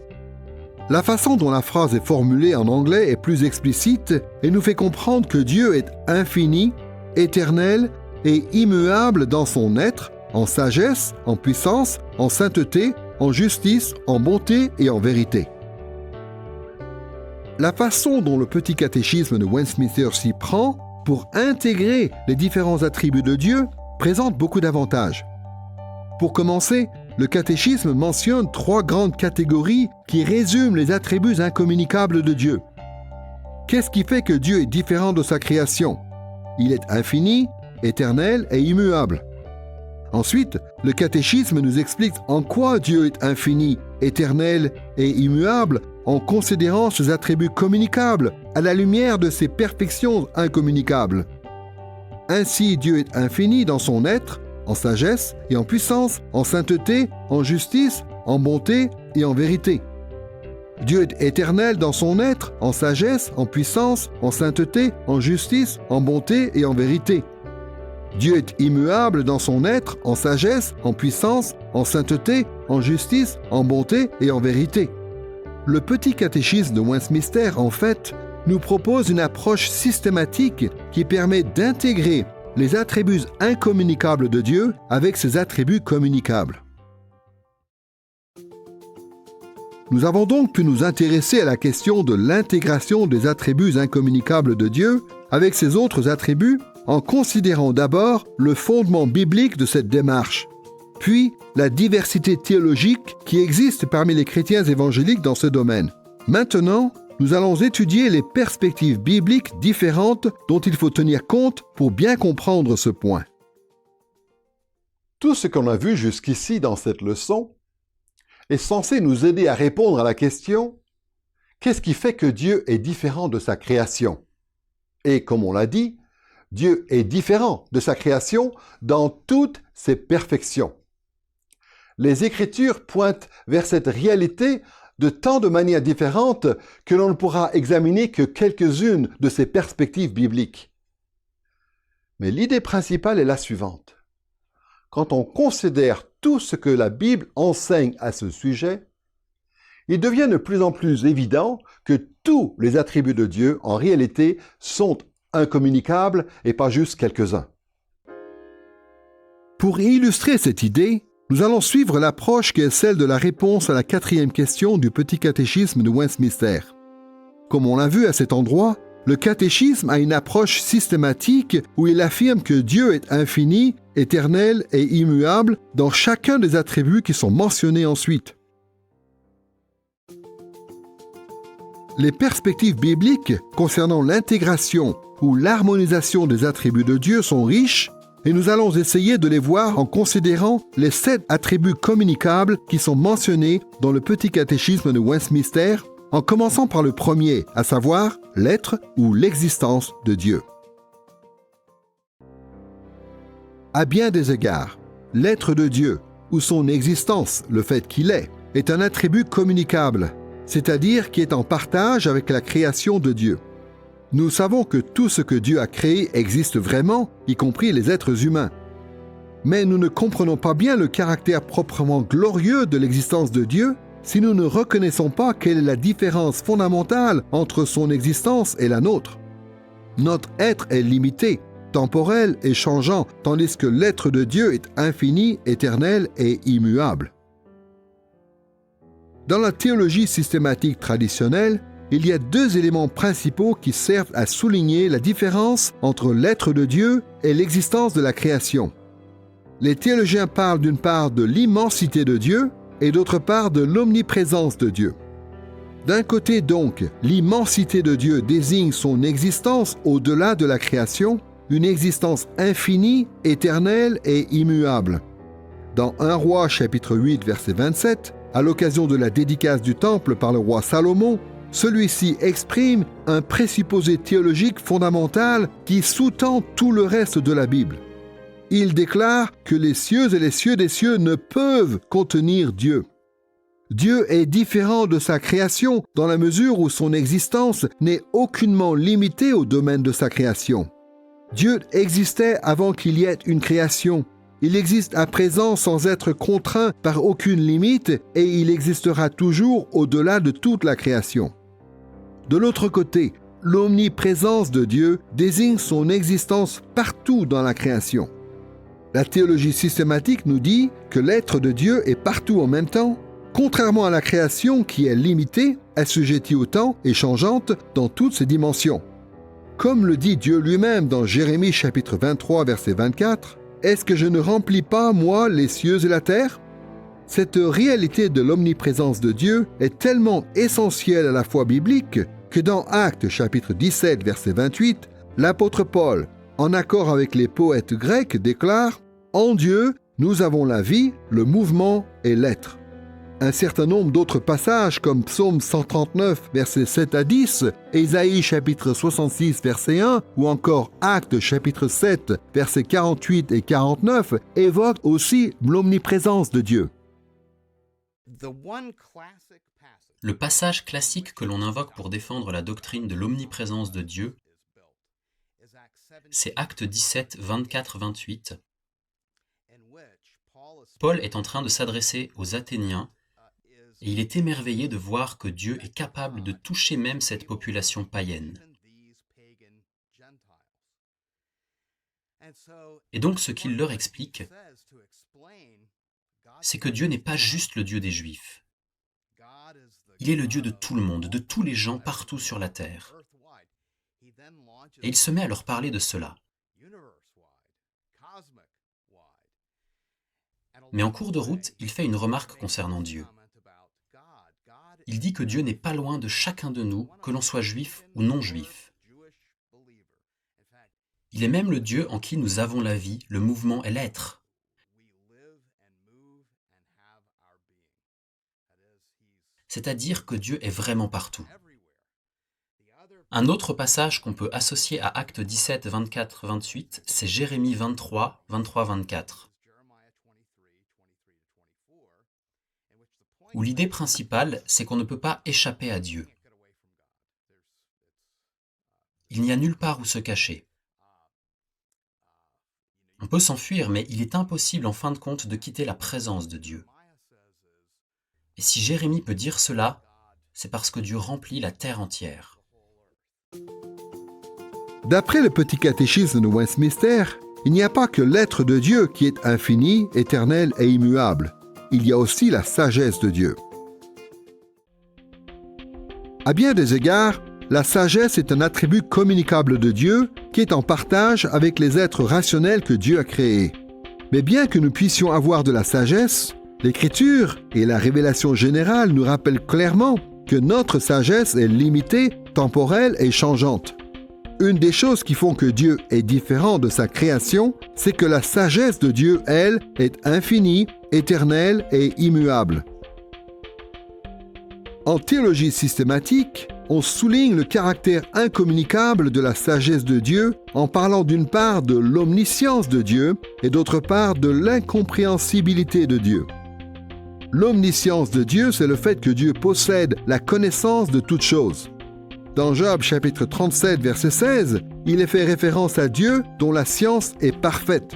La façon dont la phrase est formulée en anglais est plus explicite et nous fait comprendre que Dieu est infini, éternel et immuable dans son être, en sagesse, en puissance, en sainteté, en justice, en bonté et en vérité. La façon dont le petit catéchisme de Westminster s'y prend pour intégrer les différents attributs de Dieu présente beaucoup d'avantages. Pour commencer, le catéchisme mentionne 3 grandes catégories qui résument les attributs incommunicables de Dieu. Qu'est-ce qui fait que Dieu est différent de sa création? Il est infini, éternel et immuable. Ensuite, le catéchisme nous explique en quoi Dieu est infini, éternel et immuable en considérant ses attributs communicables à la lumière de ses perfections incommunicables. Ainsi, Dieu est infini dans son être, en sagesse et en puissance, en sainteté, en justice, en bonté et en vérité. Dieu est éternel dans son être, en sagesse, en puissance, en sainteté, en justice, en bonté et en vérité. Dieu est immuable dans son être, en sagesse, en puissance, en sainteté, en justice, en bonté et en vérité. Le petit catéchisme de Westminster, en fait, nous propose une approche systématique qui permet d'intégrer les attributs incommunicables de Dieu avec ses attributs communicables. Nous avons donc pu nous intéresser à la question de l'intégration des attributs incommunicables de Dieu avec ses autres attributs en considérant d'abord le fondement biblique de cette démarche, puis la diversité théologique qui existe parmi les chrétiens évangéliques dans ce domaine. Maintenant, nous allons étudier les perspectives bibliques différentes dont il faut tenir compte pour bien comprendre ce point. Tout ce qu'on a vu jusqu'ici dans cette leçon est censé nous aider à répondre à la question « Qu'est-ce qui fait que Dieu est différent de sa création ?» Et comme on l'a dit, Dieu est différent de sa création dans toutes ses perfections. Les Écritures pointent vers cette réalité de tant de manières différentes que l'on ne pourra examiner que quelques-unes de ces perspectives bibliques. Mais l'idée principale est la suivante. Quand on considère tout ce que la Bible enseigne à ce sujet, il devient de plus en plus évident que tous les attributs de Dieu, en réalité, sont incommunicables et pas juste quelques-uns. Pour illustrer cette idée, nous allons suivre l'approche qui est celle de la réponse à la 4e question du petit catéchisme de Westminster. Comme on l'a vu à cet endroit, le catéchisme a une approche systématique où il affirme que Dieu est infini, éternel et immuable dans chacun des attributs qui sont mentionnés ensuite. Les perspectives bibliques concernant l'intégration ou l'harmonisation des attributs de Dieu sont riches et nous allons essayer de les voir en considérant les 7 attributs communicables qui sont mentionnés dans le petit catéchisme de Westminster, en commençant par le premier, à savoir l'être ou l'existence de Dieu. À bien des égards, l'être de Dieu, ou son existence, le fait qu'il est un attribut communicable, c'est-à-dire qui est en partage avec la création de Dieu. Nous savons que tout ce que Dieu a créé existe vraiment, y compris les êtres humains. Mais nous ne comprenons pas bien le caractère proprement glorieux de l'existence de Dieu si nous ne reconnaissons pas quelle est la différence fondamentale entre son existence et la nôtre. Notre être est limité, temporel et changeant, tandis que l'être de Dieu est infini, éternel et immuable. Dans la théologie systématique traditionnelle, il y a 2 éléments principaux qui servent à souligner la différence entre l'être de Dieu et l'existence de la création. Les théologiens parlent d'une part de l'immensité de Dieu et d'autre part de l'omniprésence de Dieu. D'un côté donc, l'immensité de Dieu désigne son existence au-delà de la création, une existence infinie, éternelle et immuable. Dans 1 Roi chapitre 8 verset 27, à l'occasion de la dédicace du temple par le roi Salomon, celui-ci exprime un présupposé théologique fondamental qui sous-tend tout le reste de la Bible. Il déclare que les cieux et les cieux des cieux ne peuvent contenir Dieu. Dieu est différent de sa création dans la mesure où son existence n'est aucunement limitée au domaine de sa création. Dieu existait avant qu'il y ait une création. il existe à présent sans être contraint par aucune limite et il existera toujours au-delà de toute la création. De l'autre côté, l'omniprésence de Dieu désigne son existence partout dans la création. La théologie systématique nous dit que l'être de Dieu est partout en même temps, contrairement à la création qui est limitée, assujettie au temps et changeante dans toutes ses dimensions. Comme le dit Dieu lui-même dans Jérémie chapitre 23 verset 24, « Est-ce que je ne remplis pas, moi, les cieux et la terre ?» Cette réalité de l'omniprésence de Dieu est tellement essentielle à la foi biblique que dans Actes chapitre 17 verset 28, l'apôtre Paul, en accord avec les poètes grecs, déclare « En Dieu, nous avons la vie, le mouvement et l'être. » Un certain nombre d'autres passages comme Psaume 139 versets 7 à 10, Ésaïe chapitre 66 verset 1 ou encore Actes chapitre 7 versets 48 et 49 évoquent aussi l'omniprésence de Dieu. Le passage classique que l'on invoque pour défendre la doctrine de l'omniprésence de Dieu, c'est Actes 17, 24-28. Paul est en train de s'adresser aux Athéniens et il est émerveillé de voir que Dieu est capable de toucher même cette population païenne. Et donc ce qu'il leur explique, c'est que Dieu n'est pas juste le Dieu des Juifs. Il est le Dieu de tout le monde, de tous les gens partout sur la terre. Et il se met à leur parler de cela. Mais en cours de route, il fait une remarque concernant Dieu. Il dit que Dieu n'est pas loin de chacun de nous, que l'on soit juif ou non juif. Il est même le Dieu en qui nous avons la vie, le mouvement et l'être. C'est-à-dire que Dieu est vraiment partout. Un autre passage qu'on peut associer à Actes 17, 24-28, c'est Jérémie 23, 23-24. Où l'idée principale, c'est qu'on ne peut pas échapper à Dieu. Il n'y a nulle part où se cacher. On peut s'enfuir, mais il est impossible en fin de compte de quitter la présence de Dieu. Et si Jérémie peut dire cela, c'est parce que Dieu remplit la terre entière. D'après le petit catéchisme de Westminster, il n'y a pas que l'être de Dieu qui est infini, éternel et immuable. Il y a aussi la sagesse de Dieu. À bien des égards, la sagesse est un attribut communicable de Dieu qui est en partage avec les êtres rationnels que Dieu a créés. Mais bien que nous puissions avoir de la sagesse, l'Écriture et la révélation générale nous rappellent clairement que notre sagesse est limitée, temporelle et changeante. Une des choses qui font que Dieu est différent de sa création, c'est que la sagesse de Dieu, elle, est infinie, éternelle et immuable. En théologie systématique, on souligne le caractère incommunicable de la sagesse de Dieu en parlant d'une part de l'omniscience de Dieu et d'autre part de l'incompréhensibilité de Dieu. L'omniscience de Dieu, c'est le fait que Dieu possède la connaissance de toutes choses. Dans Job chapitre 37, verset 16, il est fait référence à Dieu dont la science est parfaite.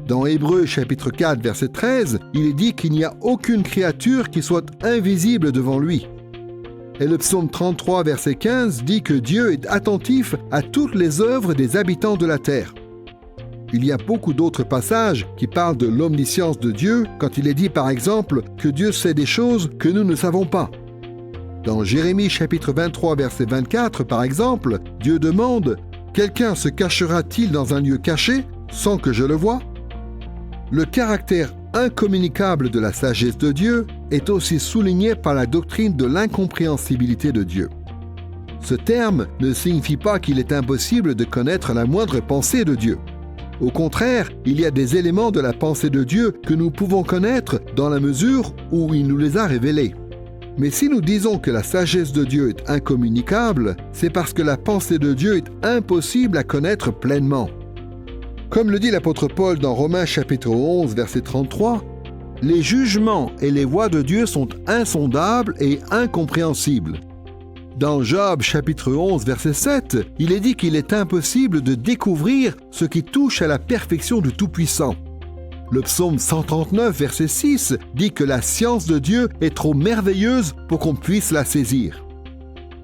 Dans Hébreux chapitre 4, verset 13, il est dit qu'il n'y a aucune créature qui soit invisible devant lui. Et le psaume 33, verset 15, dit que Dieu est attentif à toutes les œuvres des habitants de la terre. Il y a beaucoup d'autres passages qui parlent de l'omniscience de Dieu quand il est dit par exemple que Dieu sait des choses que nous ne savons pas. Dans Jérémie chapitre 23, verset 24, par exemple, Dieu demande « Quelqu'un se cachera-t-il dans un lieu caché sans que je le voie ?» Le caractère incommunicable de la sagesse de Dieu est aussi souligné par la doctrine de l'incompréhensibilité de Dieu. Ce terme ne signifie pas qu'il est impossible de connaître la moindre pensée de Dieu. Au contraire, il y a des éléments de la pensée de Dieu que nous pouvons connaître dans la mesure où il nous les a révélés. Mais si nous disons que la sagesse de Dieu est incommunicable, c'est parce que la pensée de Dieu est impossible à connaître pleinement. Comme le dit l'apôtre Paul dans Romains chapitre 11, verset 33, « Les jugements et les voies de Dieu sont insondables et incompréhensibles. » Dans Job chapitre 11, verset 7, il est dit qu'il est impossible de découvrir ce qui touche à la perfection du Tout-Puissant. Le psaume 139, verset 6, dit que la science de Dieu est trop merveilleuse pour qu'on puisse la saisir.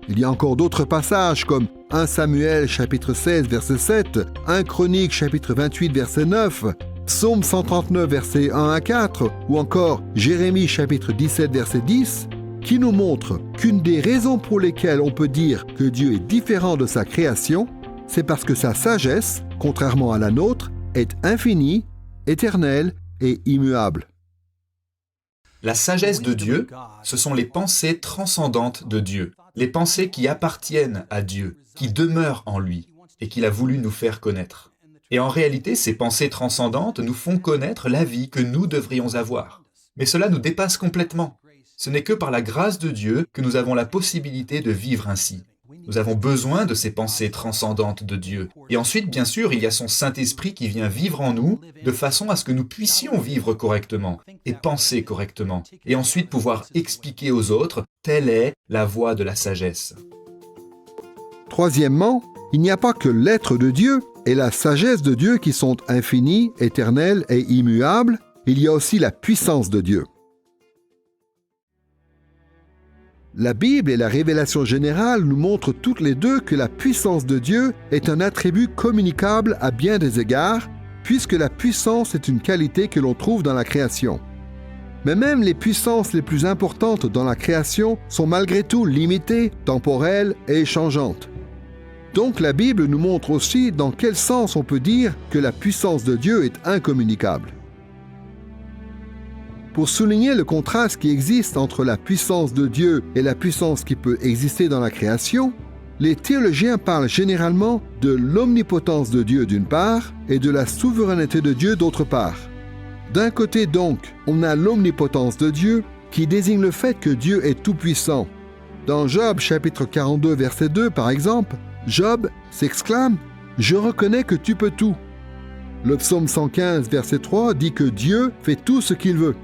Il y a encore d'autres passages comme 1 Samuel chapitre 16, verset 7, 1 Chroniques chapitre 28, verset 9, Psaume 139, versets 1 à 4, ou encore Jérémie chapitre 17, verset 10, qui nous montrent qu'une des raisons pour lesquelles on peut dire que Dieu est différent de sa création, c'est parce que sa sagesse, contrairement à la nôtre, est infinie, éternelle et immuable. La sagesse de Dieu, ce sont les pensées transcendantes de Dieu, les pensées qui appartiennent à Dieu, qui demeurent en lui et qu'il a voulu nous faire connaître. Et en réalité, ces pensées transcendantes nous font connaître la vie que nous devrions avoir. Mais cela nous dépasse complètement. Ce n'est que par la grâce de Dieu que nous avons la possibilité de vivre ainsi. Nous avons besoin de ces pensées transcendantes de Dieu. Et ensuite, bien sûr, il y a son Saint-Esprit qui vient vivre en nous de façon à ce que nous puissions vivre correctement et penser correctement. Et ensuite pouvoir expliquer aux autres, telle est la voie de la sagesse. Troisièmement, il n'y a pas que l'être de Dieu et la sagesse de Dieu qui sont infinies, éternelles et immuables, il y a aussi la puissance de Dieu. La Bible et la révélation générale nous montrent toutes les deux que la puissance de Dieu est un attribut communicable à bien des égards, puisque la puissance est une qualité que l'on trouve dans la création. Mais même les puissances les plus importantes dans la création sont malgré tout limitées, temporelles et changeantes. Donc la Bible nous montre aussi dans quel sens on peut dire que la puissance de Dieu est incommunicable. Pour souligner le contraste qui existe entre la puissance de Dieu et la puissance qui peut exister dans la création, les théologiens parlent généralement de l'omnipotence de Dieu d'une part et de la souveraineté de Dieu d'autre part. D'un côté donc, on a l'omnipotence de Dieu qui désigne le fait que Dieu est tout-puissant. Dans Job chapitre 42 verset 2 par exemple, Job s'exclame « Je reconnais que tu peux tout ». Le psaume 115 verset 3 dit que Dieu fait tout ce qu'il veut.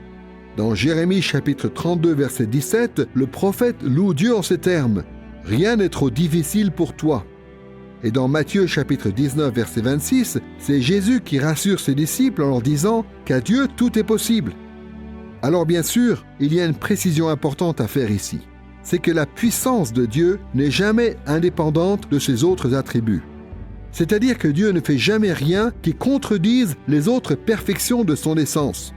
Dans Jérémie chapitre 32 verset 17, le prophète loue Dieu en ces termes « Rien n'est trop difficile pour toi ». Et dans Matthieu chapitre 19 verset 26, c'est Jésus qui rassure ses disciples en leur disant qu'à Dieu tout est possible. Alors bien sûr, il y a une précision importante à faire ici. C'est que la puissance de Dieu n'est jamais indépendante de ses autres attributs. C'est-à-dire que Dieu ne fait jamais rien qui contredise les autres perfections de son essence.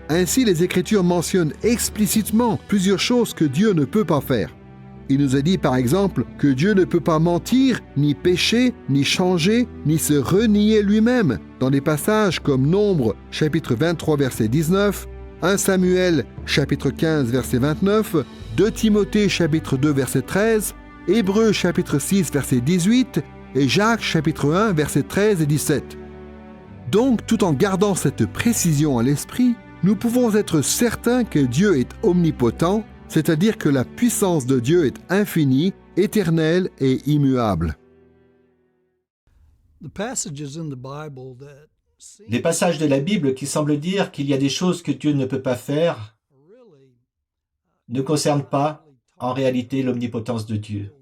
Ainsi, les Écritures mentionnent explicitement plusieurs choses que Dieu ne peut pas faire. Il nous a dit par exemple que Dieu ne peut pas mentir, ni pécher, ni changer, ni se renier lui-même, dans des passages comme Nombre chapitre 23 verset 19, 1 Samuel chapitre 15 verset 29, 2 Timothée chapitre 2 verset 13, Hébreux chapitre 6 verset 18 et Jacques chapitre 1 verset 13 et 17. Donc, tout en gardant cette précision à l'esprit, nous pouvons être certains que Dieu est omnipotent, c'est-à-dire que la puissance de Dieu est infinie, éternelle et immuable. Les passages de la Bible qui semblent dire qu'il y a des choses que Dieu ne peut pas faire ne concernent pas, en réalité, l'omnipotence de Dieu.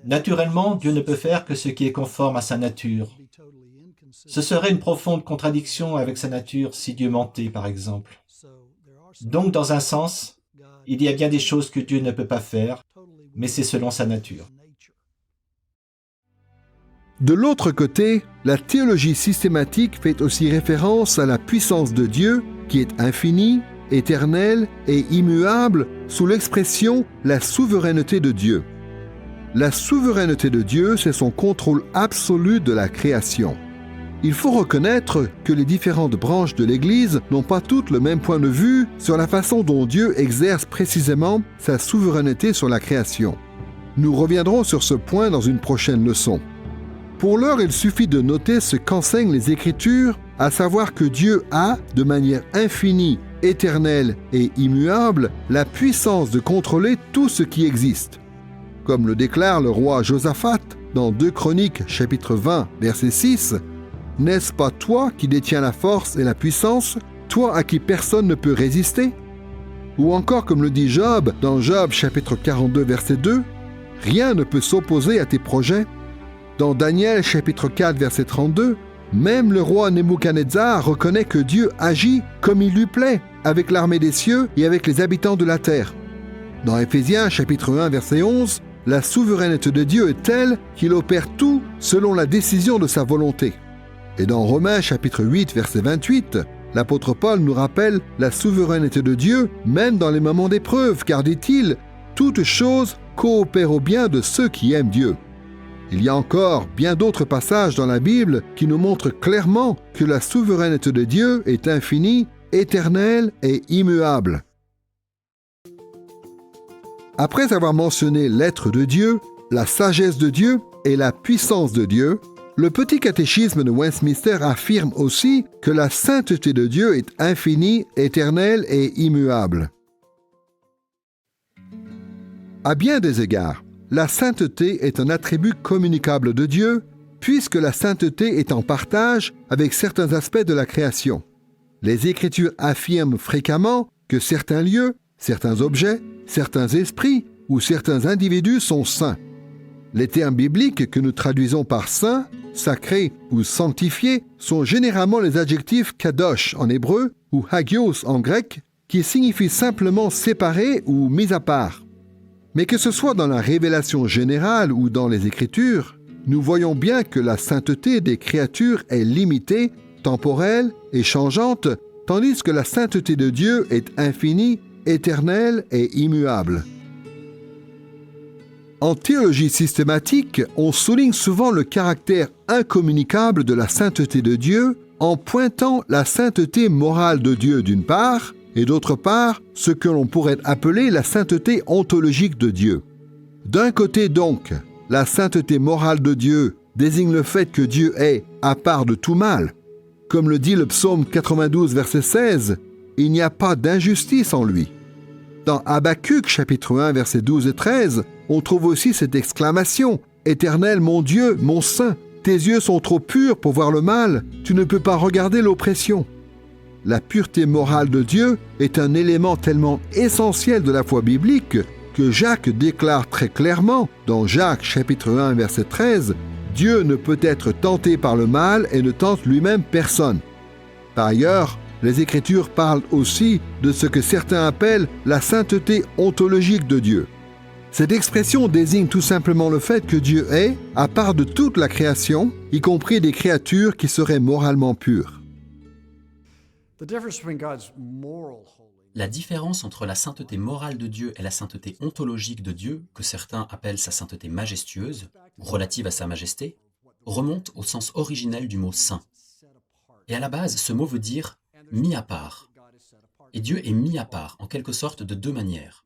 Naturellement, Dieu ne peut faire que ce qui est conforme à sa nature. Ce serait une profonde contradiction avec sa nature si Dieu mentait, par exemple. Donc, dans un sens, il y a bien des choses que Dieu ne peut pas faire, mais c'est selon sa nature. De l'autre côté, la théologie systématique fait aussi référence à la puissance de Dieu, qui est infinie, éternelle et immuable, sous l'expression « la souveraineté de Dieu ». La souveraineté de Dieu, c'est son contrôle absolu de la création. Il faut reconnaître que les différentes branches de l'Église n'ont pas toutes le même point de vue sur la façon dont Dieu exerce précisément sa souveraineté sur la création. Nous reviendrons sur ce point dans une prochaine leçon. Pour l'heure, il suffit de noter ce qu'enseignent les Écritures, à savoir que Dieu a, de manière infinie, éternelle et immuable, la puissance de contrôler tout ce qui existe. Comme le déclare le roi Josaphat dans 2 Chroniques chapitre 20 verset 6, « N'est-ce pas toi qui détiens la force et la puissance, toi à qui personne ne peut résister ?» Ou encore comme le dit Job dans Job chapitre 42 verset 2, « Rien ne peut s'opposer à tes projets. » Dans Daniel chapitre 4 verset 32, Même le roi Nebuchadnezzar reconnaît que Dieu agit comme il lui plaît, avec l'armée des cieux et avec les habitants de la terre. Dans Éphésiens chapitre 1 verset 11, la souveraineté de Dieu est telle qu'il opère tout selon la décision de sa volonté. Et dans Romains chapitre 8 verset 28, l'apôtre Paul nous rappelle la souveraineté de Dieu même dans les moments d'épreuve, car dit-il, toutes choses coopèrent au bien de ceux qui aiment Dieu. Il y a encore bien d'autres passages dans la Bible qui nous montrent clairement que la souveraineté de Dieu est infinie, éternelle et immuable. Après avoir mentionné l'être de Dieu, la sagesse de Dieu et la puissance de Dieu, le petit catéchisme de Westminster affirme aussi que la sainteté de Dieu est infinie, éternelle et immuable. À bien des égards, la sainteté est un attribut communicable de Dieu, puisque la sainteté est en partage avec certains aspects de la création. Les Écritures affirment fréquemment que certains lieux, certains objets, certains esprits ou certains individus sont saints. Les termes bibliques que nous traduisons par saint, sacré ou sanctifié sont généralement les adjectifs kadosh en hébreu ou hagios en grec, qui signifient simplement séparé ou mis à part. Mais que ce soit dans la révélation générale ou dans les Écritures, nous voyons bien que la sainteté des créatures est limitée, temporelle et changeante, tandis que la sainteté de Dieu est infinie, éternelle et immuable. En théologie systématique, on souligne souvent le caractère incommunicable de la sainteté de Dieu en pointant la sainteté morale de Dieu d'une part, et d'autre part, ce que l'on pourrait appeler la sainteté ontologique de Dieu. D'un côté donc, la sainteté morale de Dieu désigne le fait que Dieu est à part de tout mal. Comme le dit le psaume 92, verset 16, « Il n'y a pas d'injustice en lui ». Dans Habakkuk, chapitre 1, versets 12 et 13, on trouve aussi cette exclamation « Éternel, mon Dieu, mon Saint, tes yeux sont trop purs pour voir le mal, tu ne peux pas regarder l'oppression. » La pureté morale de Dieu est un élément tellement essentiel de la foi biblique que Jacques déclare très clairement dans Jacques chapitre 1 verset 13 « Dieu ne peut être tenté par le mal et ne tente lui-même personne. » Par ailleurs, les Écritures parlent aussi de ce que certains appellent la sainteté ontologique de Dieu. Cette expression désigne tout simplement le fait que Dieu est, à part de toute la création, y compris des créatures qui seraient moralement pures. La différence entre la sainteté morale de Dieu et la sainteté ontologique de Dieu, que certains appellent sa sainteté majestueuse, ou relative à sa majesté, remonte au sens originel du mot saint. Et à la base, ce mot veut dire « mis à part ». Et Dieu est mis à part, en quelque sorte, de deux manières.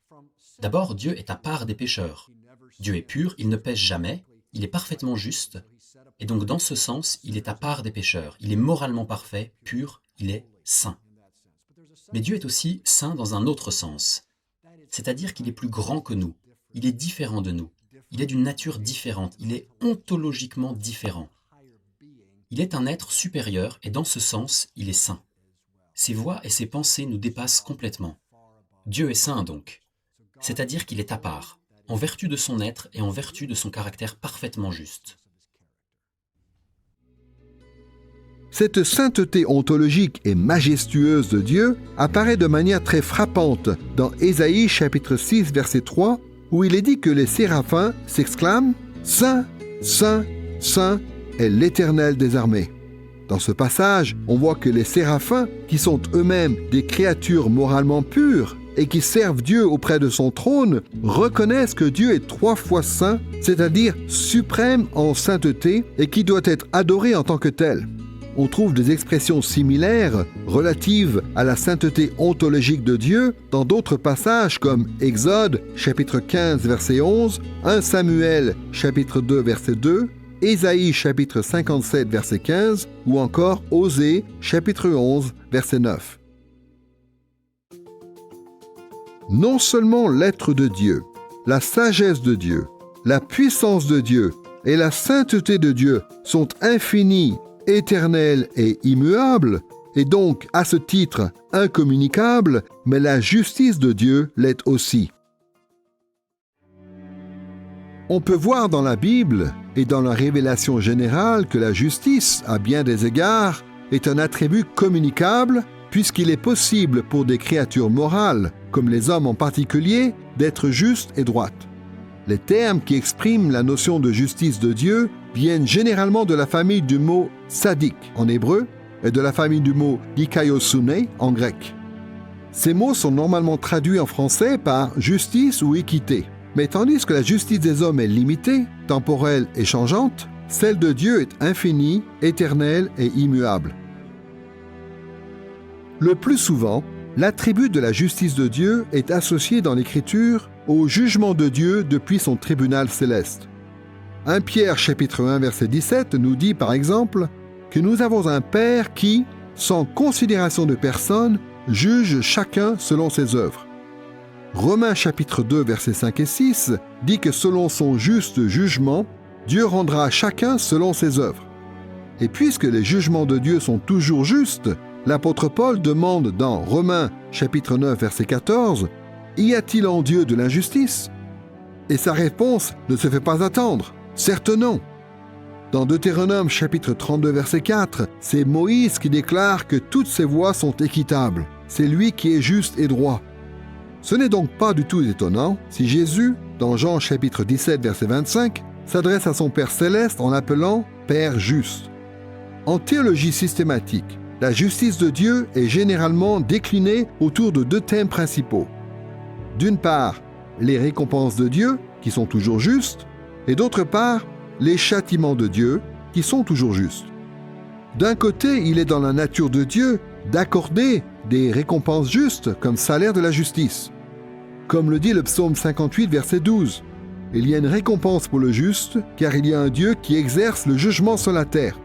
D'abord, Dieu est à part des pécheurs. Dieu est pur, il ne pêche jamais, il est parfaitement juste, et donc dans ce sens, il est à part des pécheurs. Il est moralement parfait, pur, il est saint. Mais Dieu est aussi saint dans un autre sens, c'est-à-dire qu'il est plus grand que nous, il est différent de nous, il est d'une nature différente, il est ontologiquement différent. Il est un être supérieur et dans ce sens, il est saint. Ses voies et ses pensées nous dépassent complètement. Dieu est saint donc, c'est-à-dire qu'il est à part, en vertu de son être et en vertu de son caractère parfaitement juste. Cette sainteté ontologique et majestueuse de Dieu apparaît de manière très frappante dans Ésaïe chapitre 6 verset 3 où il est dit que les séraphins s'exclament « Saint, Saint, Saint est l'Éternel des armées ». Dans ce passage, on voit que les séraphins, qui sont eux-mêmes des créatures moralement pures et qui servent Dieu auprès de son trône, reconnaissent que Dieu est 3 fois saint, c'est-à-dire suprême en sainteté et qui doit être adoré en tant que tel. On trouve des expressions similaires relatives à la sainteté ontologique de Dieu dans d'autres passages comme Exode chapitre 15 verset 11, 1 Samuel chapitre 2 verset 2, Ésaïe chapitre 57 verset 15 ou encore Osée chapitre 11 verset 9. Non seulement l'être de Dieu, la sagesse de Dieu, la puissance de Dieu et la sainteté de Dieu sont infinies, éternelles et immuables, et donc à ce titre incommunicables, mais la justice de Dieu l'est aussi. On peut voir dans la Bible et dans la révélation générale que la justice, à bien des égards, est un attribut communicable puisqu'il est possible pour des créatures morales, comme les hommes en particulier, d'être justes et droites. Les termes qui expriment la notion de justice de Dieu viennent généralement de la famille du mot « sadik » en hébreu et de la famille du mot « dikaiosune » en grec. Ces mots sont normalement traduits en français par « justice » ou « équité ». Mais tandis que la justice des hommes est limitée, temporelle et changeante, celle de Dieu est infinie, éternelle et immuable. Le plus souvent, l'attribut de la justice de Dieu est associé dans l'Écriture au jugement de Dieu depuis son tribunal céleste. 1 Pierre chapitre 1 verset 17 nous dit par exemple que nous avons un Père qui, sans considération de personne, juge chacun selon ses œuvres. Romains chapitre 2 versets 5 et 6 dit que selon son juste jugement, Dieu rendra à chacun selon ses œuvres. Et puisque les jugements de Dieu sont toujours justes, l'apôtre Paul demande dans Romains chapitre 9 verset 14 « Y a-t-il en Dieu de l'injustice ?» Et sa réponse ne se fait pas attendre. Certes non. Dans Deutéronome chapitre 32 verset 4, c'est Moïse qui déclare que toutes ses voies sont équitables. C'est lui qui est juste et droit. Ce n'est donc pas du tout étonnant si Jésus, dans Jean chapitre 17 verset 25, s'adresse à son Père céleste en l'appelant Père juste. En théologie systématique, la justice de Dieu est généralement déclinée autour de deux thèmes principaux. D'une part, les récompenses de Dieu, qui sont toujours justes, et d'autre part, les châtiments de Dieu, qui sont toujours justes. D'un côté, il est dans la nature de Dieu d'accorder des récompenses justes comme salaire de la justice. Comme le dit le psaume 58, verset 12, « Il y a une récompense pour le juste, car il y a un Dieu qui exerce le jugement sur la terre. »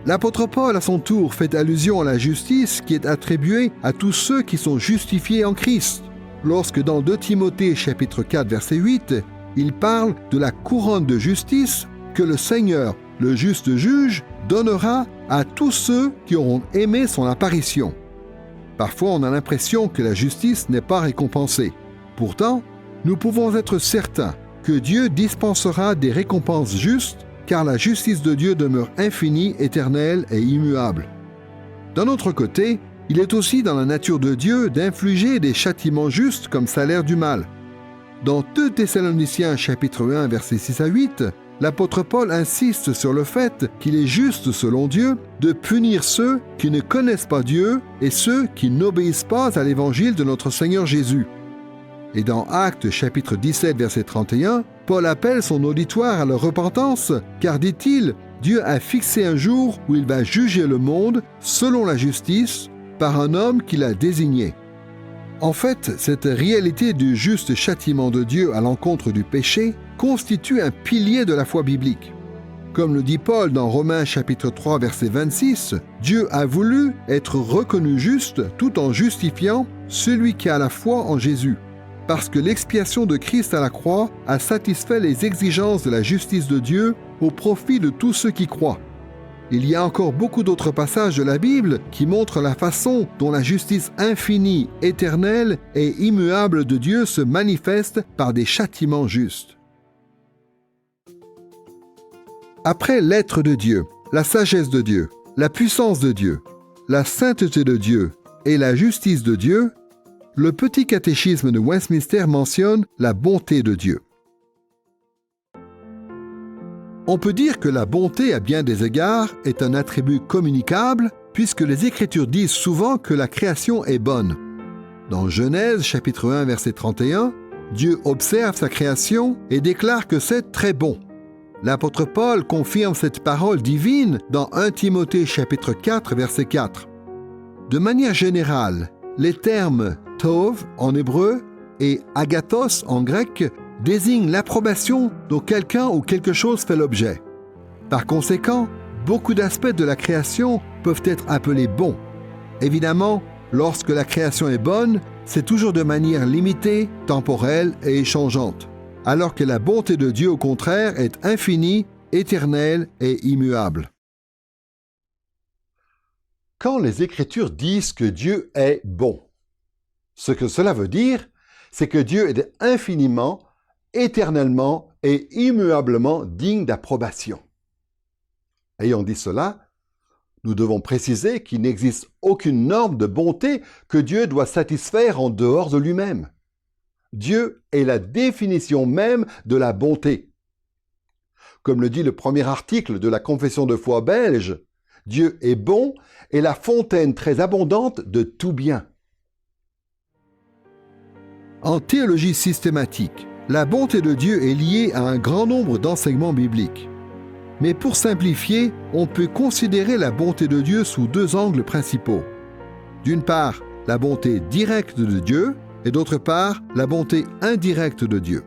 L'apôtre Paul, à son tour, fait allusion à la justice qui est attribuée à tous ceux qui sont justifiés en Christ, lorsque dans 2 Timothée chapitre 4, verset 8, il parle de la couronne de justice que le Seigneur, le juste juge, donnera à tous ceux qui auront aimé son apparition. Parfois, on a l'impression que la justice n'est pas récompensée. Pourtant, nous pouvons être certains que Dieu dispensera des récompenses justes, car la justice de Dieu demeure infinie, éternelle et immuable. D'un autre côté, il est aussi dans la nature de Dieu d'infliger des châtiments justes comme salaire du mal. Dans 2 Thessaloniciens chapitre 1 versets 6 à 8, l'apôtre Paul insiste sur le fait qu'il est juste selon Dieu de punir ceux qui ne connaissent pas Dieu et ceux qui n'obéissent pas à l'évangile de notre Seigneur Jésus. Et dans Actes chapitre 17 verset 31, Paul appelle son auditoire à la repentance, car dit-il, Dieu a fixé un jour où il va juger le monde selon la justice par un homme qu'il a désigné. En fait, cette réalité du juste châtiment de Dieu à l'encontre du péché constitue un pilier de la foi biblique. Comme le dit Paul dans Romains chapitre 3 verset 26, Dieu a voulu être reconnu juste tout en justifiant celui qui a la foi en Jésus, parce que l'expiation de Christ à la croix a satisfait les exigences de la justice de Dieu au profit de tous ceux qui croient. Il y a encore beaucoup d'autres passages de la Bible qui montrent la façon dont la justice infinie, éternelle et immuable de Dieu se manifeste par des châtiments justes. Après l'être de Dieu, la sagesse de Dieu, la puissance de Dieu, la sainteté de Dieu et la justice de Dieu, le petit catéchisme de Westminster mentionne la bonté de Dieu. On peut dire que la bonté, à bien des égards, est un attribut communicable, puisque les Écritures disent souvent que la création est bonne. Dans Genèse, chapitre 1, verset 31, Dieu observe sa création et déclare que c'est très bon. L'apôtre Paul confirme cette parole divine dans 1 Timothée, chapitre 4, verset 4. De manière générale, les termes « tov » en hébreu et « agathos » en grec désignent l'approbation dont quelqu'un ou quelque chose fait l'objet. Par conséquent, beaucoup d'aspects de la création peuvent être appelés bons. Évidemment, lorsque la création est bonne, c'est toujours de manière limitée, temporelle et changeante, alors que la bonté de Dieu, au contraire, est infinie, éternelle et immuable. Quand les Écritures disent que Dieu est bon, ce que cela veut dire, c'est que Dieu est infiniment, éternellement est immuablement digne d'approbation. Ayant dit cela, nous devons préciser qu'il n'existe aucune norme de bonté que Dieu doit satisfaire en dehors de lui-même. Dieu est la définition même de la bonté. Comme le dit le premier article de la Confession de foi belge, Dieu est bon et la fontaine très abondante de tout bien. En théologie systématique, la bonté de Dieu est liée à un grand nombre d'enseignements bibliques. Mais pour simplifier, on peut considérer la bonté de Dieu sous deux angles principaux. D'une part, la bonté directe de Dieu, et d'autre part, la bonté indirecte de Dieu.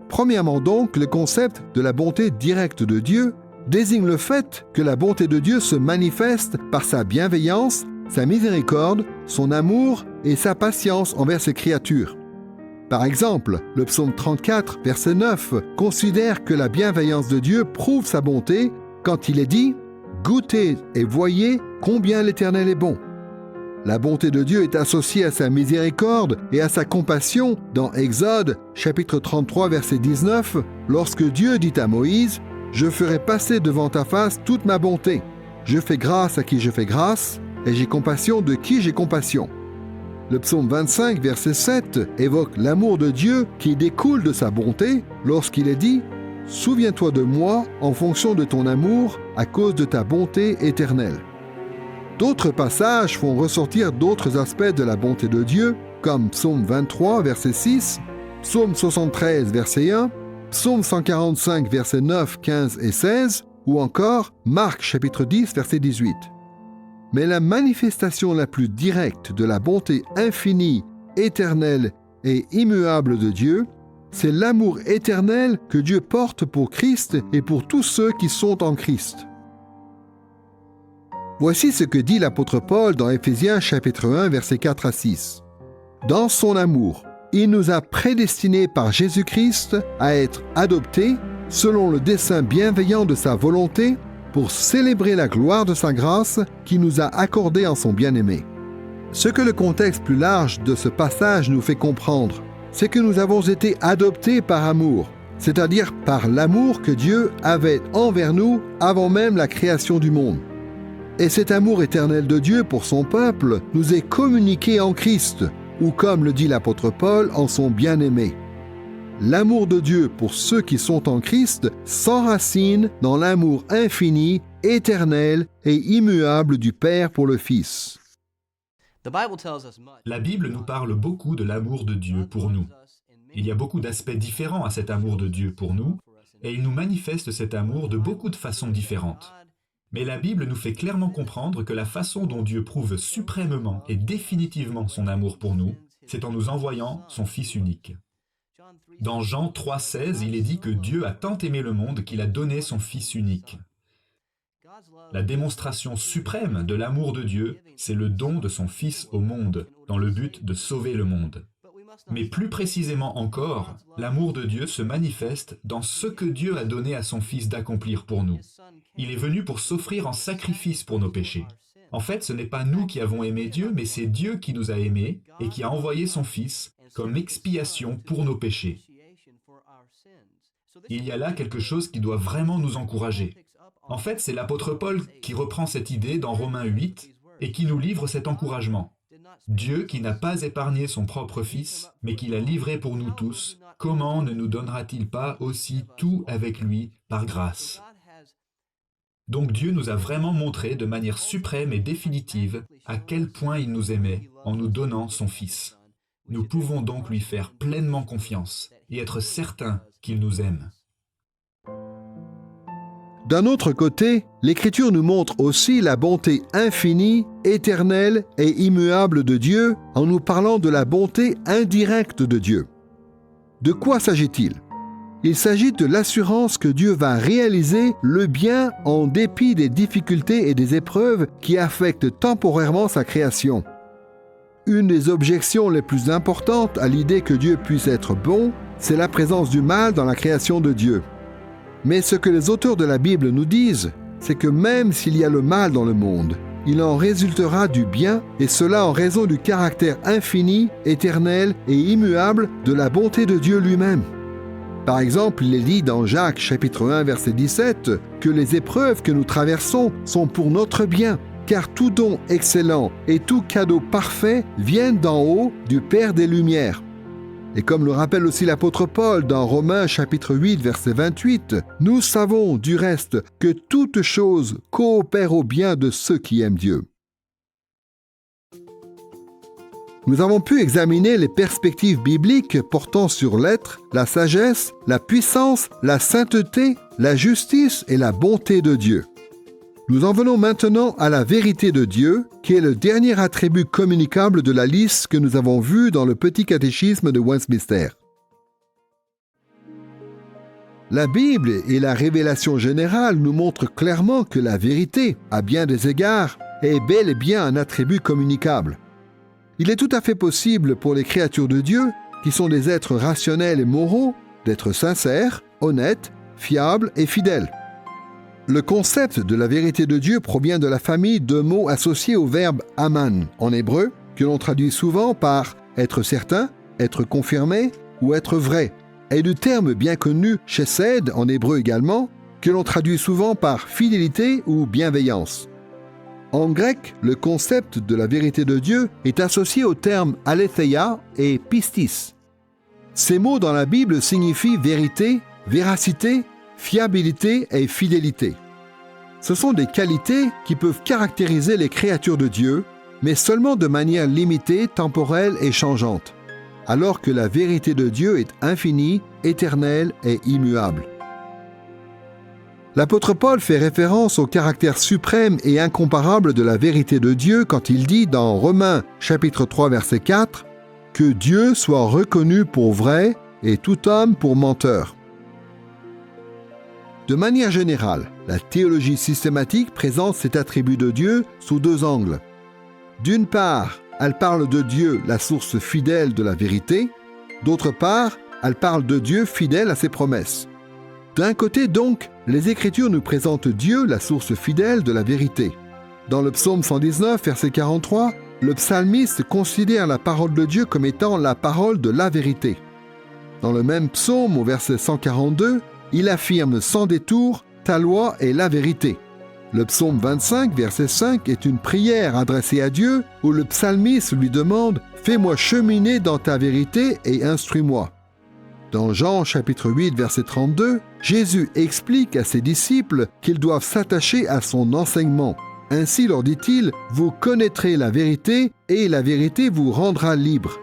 Premièrement donc, le concept de la bonté directe de Dieu désigne le fait que la bonté de Dieu se manifeste par sa bienveillance, sa miséricorde, son amour et sa patience envers ses créatures. Par exemple, le psaume 34, verset 9, considère que la bienveillance de Dieu prouve sa bonté quand il est dit « Goûtez et voyez combien l'Éternel est bon ». La bonté de Dieu est associée à sa miséricorde et à sa compassion dans Exode, chapitre 33, verset 19, lorsque Dieu dit à Moïse « Je ferai passer devant ta face toute ma bonté. Je fais grâce à qui je fais grâce, et j'ai compassion de qui j'ai compassion. » Le psaume 25, verset 7, évoque l'amour de Dieu qui découle de sa bonté lorsqu'il est dit « Souviens-toi de moi en fonction de ton amour à cause de ta bonté éternelle. » D'autres passages font ressortir d'autres aspects de la bonté de Dieu, comme Psaume 23, verset 6, Psaume 73, verset 1, Psaume 145, versets 9, 15 et 16, ou encore Marc, chapitre 10, verset 18. Mais la manifestation la plus directe de la bonté infinie, éternelle et immuable de Dieu, c'est l'amour éternel que Dieu porte pour Christ et pour tous ceux qui sont en Christ. Voici ce que dit l'apôtre Paul dans Éphésiens chapitre 1, versets 4 à 6. « Dans son amour, il nous a prédestinés par Jésus-Christ à être adoptés selon le dessein bienveillant de sa volonté pour célébrer la gloire de sa grâce qui nous a accordée en son bien-aimé. » Ce que le contexte plus large de ce passage nous fait comprendre, c'est que nous avons été adoptés par amour, c'est-à-dire par l'amour que Dieu avait envers nous avant même la création du monde. Et cet amour éternel de Dieu pour son peuple nous est communiqué en Christ, ou comme le dit l'apôtre Paul, en son bien-aimé. L'amour de Dieu pour ceux qui sont en Christ s'enracine dans l'amour infini, éternel et immuable du Père pour le Fils. La Bible nous parle beaucoup de l'amour de Dieu pour nous. Il y a beaucoup d'aspects différents à cet amour de Dieu pour nous, et il nous manifeste cet amour de beaucoup de façons différentes. Mais la Bible nous fait clairement comprendre que la façon dont Dieu prouve suprêmement et définitivement son amour pour nous, c'est en nous envoyant son Fils unique. Dans Jean 3,16, il est dit que Dieu a tant aimé le monde qu'il a donné son Fils unique. La démonstration suprême de l'amour de Dieu, c'est le don de son Fils au monde, dans le but de sauver le monde. Mais plus précisément encore, l'amour de Dieu se manifeste dans ce que Dieu a donné à son Fils d'accomplir pour nous. Il est venu pour s'offrir en sacrifice pour nos péchés. En fait, ce n'est pas nous qui avons aimé Dieu, mais c'est Dieu qui nous a aimés et qui a envoyé son Fils comme expiation pour nos péchés. Il y a là quelque chose qui doit vraiment nous encourager. En fait, c'est l'apôtre Paul qui reprend cette idée dans Romains 8 et qui nous livre cet encouragement. Dieu qui n'a pas épargné son propre Fils, mais qui l'a livré pour nous tous, comment ne nous donnera-t-il pas aussi tout avec lui par grâce? Donc Dieu nous a vraiment montré de manière suprême et définitive à quel point il nous aimait en nous donnant son Fils. Nous pouvons donc lui faire pleinement confiance et être certains qu'il nous aime. D'un autre côté, l'Écriture nous montre aussi la bonté infinie, éternelle et immuable de Dieu en nous parlant de la bonté indirecte de Dieu. De quoi s'agit-il? Il s'agit de l'assurance que Dieu va réaliser le bien en dépit des difficultés et des épreuves qui affectent temporairement sa création. Une des objections les plus importantes à l'idée que Dieu puisse être bon, c'est la présence du mal dans la création de Dieu. Mais ce que les auteurs de la Bible nous disent, c'est que même s'il y a le mal dans le monde, il en résultera du bien, et cela en raison du caractère infini, éternel et immuable de la bonté de Dieu lui-même. Par exemple, il est dit dans Jacques chapitre 1 verset 17 que les épreuves que nous traversons sont pour notre bien, car tout don excellent et tout cadeau parfait viennent d'en haut du Père des Lumières. Et comme le rappelle aussi l'apôtre Paul dans Romains chapitre 8 verset 28, nous savons du reste que toute chose coopère au bien de ceux qui aiment Dieu. Nous avons pu examiner les perspectives bibliques portant sur l'être, la sagesse, la puissance, la sainteté, la justice et la bonté de Dieu. Nous en venons maintenant à la vérité de Dieu, qui est le dernier attribut communicable de la liste que nous avons vue dans le petit catéchisme de Westminster. La Bible et la révélation générale nous montrent clairement que la vérité, à bien des égards, est bel et bien un attribut communicable. Il est tout à fait possible pour les créatures de Dieu, qui sont des êtres rationnels et moraux, d'être sincères, honnêtes, fiables et fidèles. Le concept de la vérité de Dieu provient de la famille de mots associés au verbe « aman » en hébreu, que l'on traduit souvent par « être certain »,« être confirmé » ou « être vrai », et du terme bien connu « chesed » en hébreu également, que l'on traduit souvent par « fidélité » ou « bienveillance ». En grec, le concept de la vérité de Dieu est associé aux termes « aletheia » et « pistis ». Ces mots dans la Bible signifient vérité, véracité, fiabilité et fidélité. Ce sont des qualités qui peuvent caractériser les créatures de Dieu, mais seulement de manière limitée, temporelle et changeante, alors que la vérité de Dieu est infinie, éternelle et immuable. L'apôtre Paul fait référence au caractère suprême et incomparable de la vérité de Dieu quand il dit dans Romains chapitre 3 verset 4 que Dieu soit reconnu pour vrai et tout homme pour menteur. De manière générale, la théologie systématique présente cet attribut de Dieu sous deux angles. D'une part, elle parle de Dieu, la source fidèle de la vérité. D'autre part, elle parle de Dieu fidèle à ses promesses. D'un côté donc, les Écritures nous présentent Dieu, la source fidèle de la vérité. Dans le psaume 119, verset 43, le psalmiste considère la parole de Dieu comme étant la parole de la vérité. Dans le même psaume, au verset 142, il affirme sans détour « Ta loi est la vérité ». Le psaume 25, verset 5, est une prière adressée à Dieu où le psalmiste lui demande « Fais-moi cheminer dans ta vérité et instruis-moi ». Dans Jean chapitre 8, verset 32, Jésus explique à ses disciples qu'ils doivent s'attacher à son enseignement. Ainsi leur dit-il, « Vous connaîtrez la vérité et la vérité vous rendra libre ».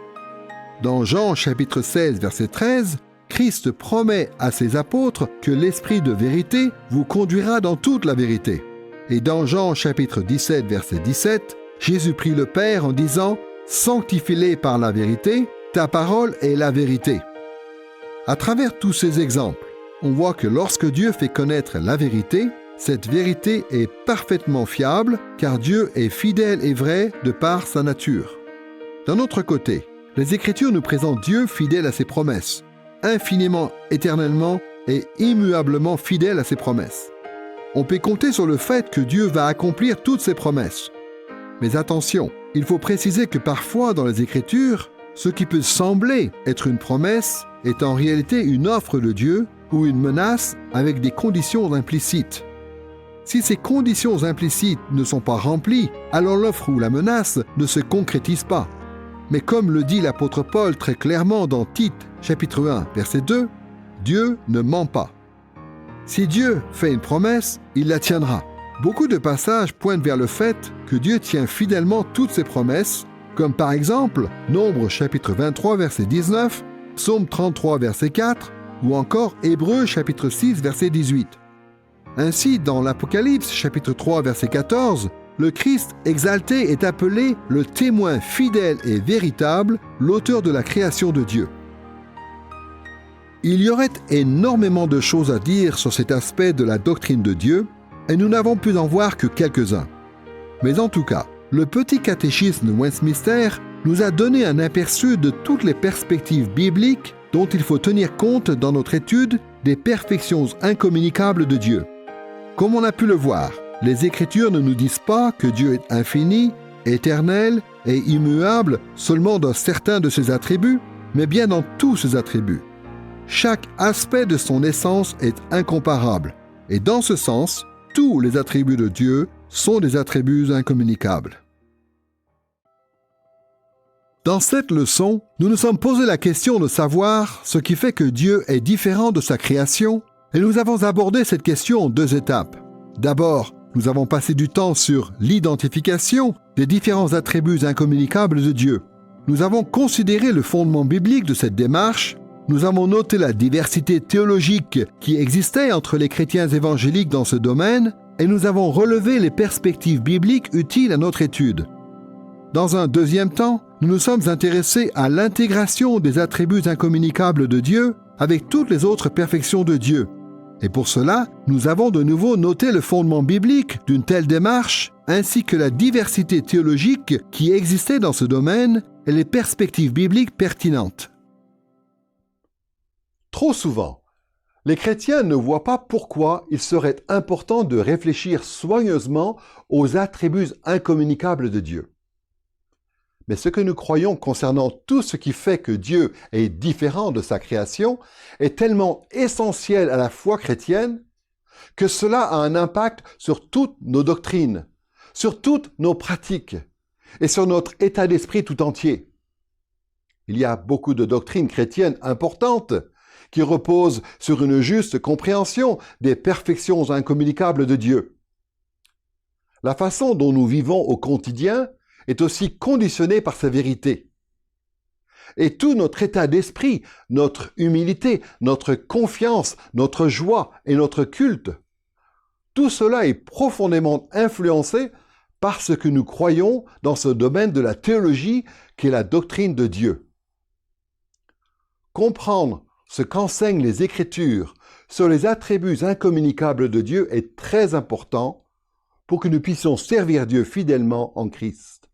Dans Jean chapitre 16, verset 13, Christ promet à ses apôtres que l'Esprit de vérité vous conduira dans toute la vérité. Et dans Jean chapitre 17, verset 17, Jésus prie le Père en disant « Sanctifie-les par la vérité, ta parole est la vérité ». À travers tous ces exemples, on voit que lorsque Dieu fait connaître la vérité, cette vérité est parfaitement fiable car Dieu est fidèle et vrai de par sa nature. D'un autre côté, les Écritures nous présentent Dieu fidèle à ses promesses, infiniment, éternellement et immuablement fidèle à ses promesses. On peut compter sur le fait que Dieu va accomplir toutes ses promesses. Mais attention, il faut préciser que parfois dans les Écritures, ce qui peut sembler être une promesse est en réalité une offre de Dieu ou une menace avec des conditions implicites. Si ces conditions implicites ne sont pas remplies, alors l'offre ou la menace ne se concrétise pas. Mais comme le dit l'apôtre Paul très clairement dans Tite, chapitre 1, verset 2, Dieu ne ment pas. Si Dieu fait une promesse, il la tiendra. Beaucoup de passages pointent vers le fait que Dieu tient fidèlement toutes ses promesses, comme par exemple Nombre chapitre 23, verset 19, Psaume 33, verset 4, ou encore Hébreux chapitre 6, verset 18. Ainsi, dans l'Apocalypse chapitre 3, verset 14, le Christ exalté est appelé le témoin fidèle et véritable, l'auteur de la création de Dieu. Il y aurait énormément de choses à dire sur cet aspect de la doctrine de Dieu, et nous n'avons pu en voir que quelques-uns. Mais en tout cas, le petit catéchisme de Westminster nous a donné un aperçu de toutes les perspectives bibliques dont il faut tenir compte dans notre étude des perfections incommunicables de Dieu. Comme on a pu le voir, les Écritures ne nous disent pas que Dieu est infini, éternel et immuable seulement dans certains de ses attributs, mais bien dans tous ses attributs. chaque aspect de son essence est incomparable. Et dans ce sens, tous les attributs de Dieu sont des attributs incommunicables. Dans cette leçon, nous nous sommes posé la question de savoir ce qui fait que Dieu est différent de sa création, et nous avons abordé cette question en 2 étapes. D'abord, nous avons passé du temps sur l'identification des différents attributs incommunicables de Dieu. Nous avons considéré le fondement biblique de cette démarche, nous avons noté la diversité théologique qui existait entre les chrétiens évangéliques dans ce domaine, et nous avons relevé les perspectives bibliques utiles à notre étude. Dans un deuxième temps, nous nous sommes intéressés à l'intégration des attributs incommunicables de Dieu avec toutes les autres perfections de Dieu. Et pour cela, nous avons de nouveau noté le fondement biblique d'une telle démarche, ainsi que la diversité théologique qui existait dans ce domaine et les perspectives bibliques pertinentes. Trop souvent, les chrétiens ne voient pas pourquoi il serait important de réfléchir soigneusement aux attributs incommunicables de Dieu. Mais ce que nous croyons concernant tout ce qui fait que Dieu est différent de sa création est tellement essentiel à la foi chrétienne que cela a un impact sur toutes nos doctrines, sur toutes nos pratiques et sur notre état d'esprit tout entier. Il y a beaucoup de doctrines chrétiennes importantes qui reposent sur une juste compréhension des perfections incommunicables de Dieu. La façon dont nous vivons au quotidien est aussi conditionnée par sa vérité. Et tout notre état d'esprit, notre humilité, notre confiance, notre joie et notre culte, tout cela est profondément influencé par ce que nous croyons dans ce domaine de la théologie qu'est la doctrine de Dieu. Comprendre ce qu'enseignent les Écritures sur les attributs incommunicables de Dieu est très important pour que nous puissions servir Dieu fidèlement en Christ.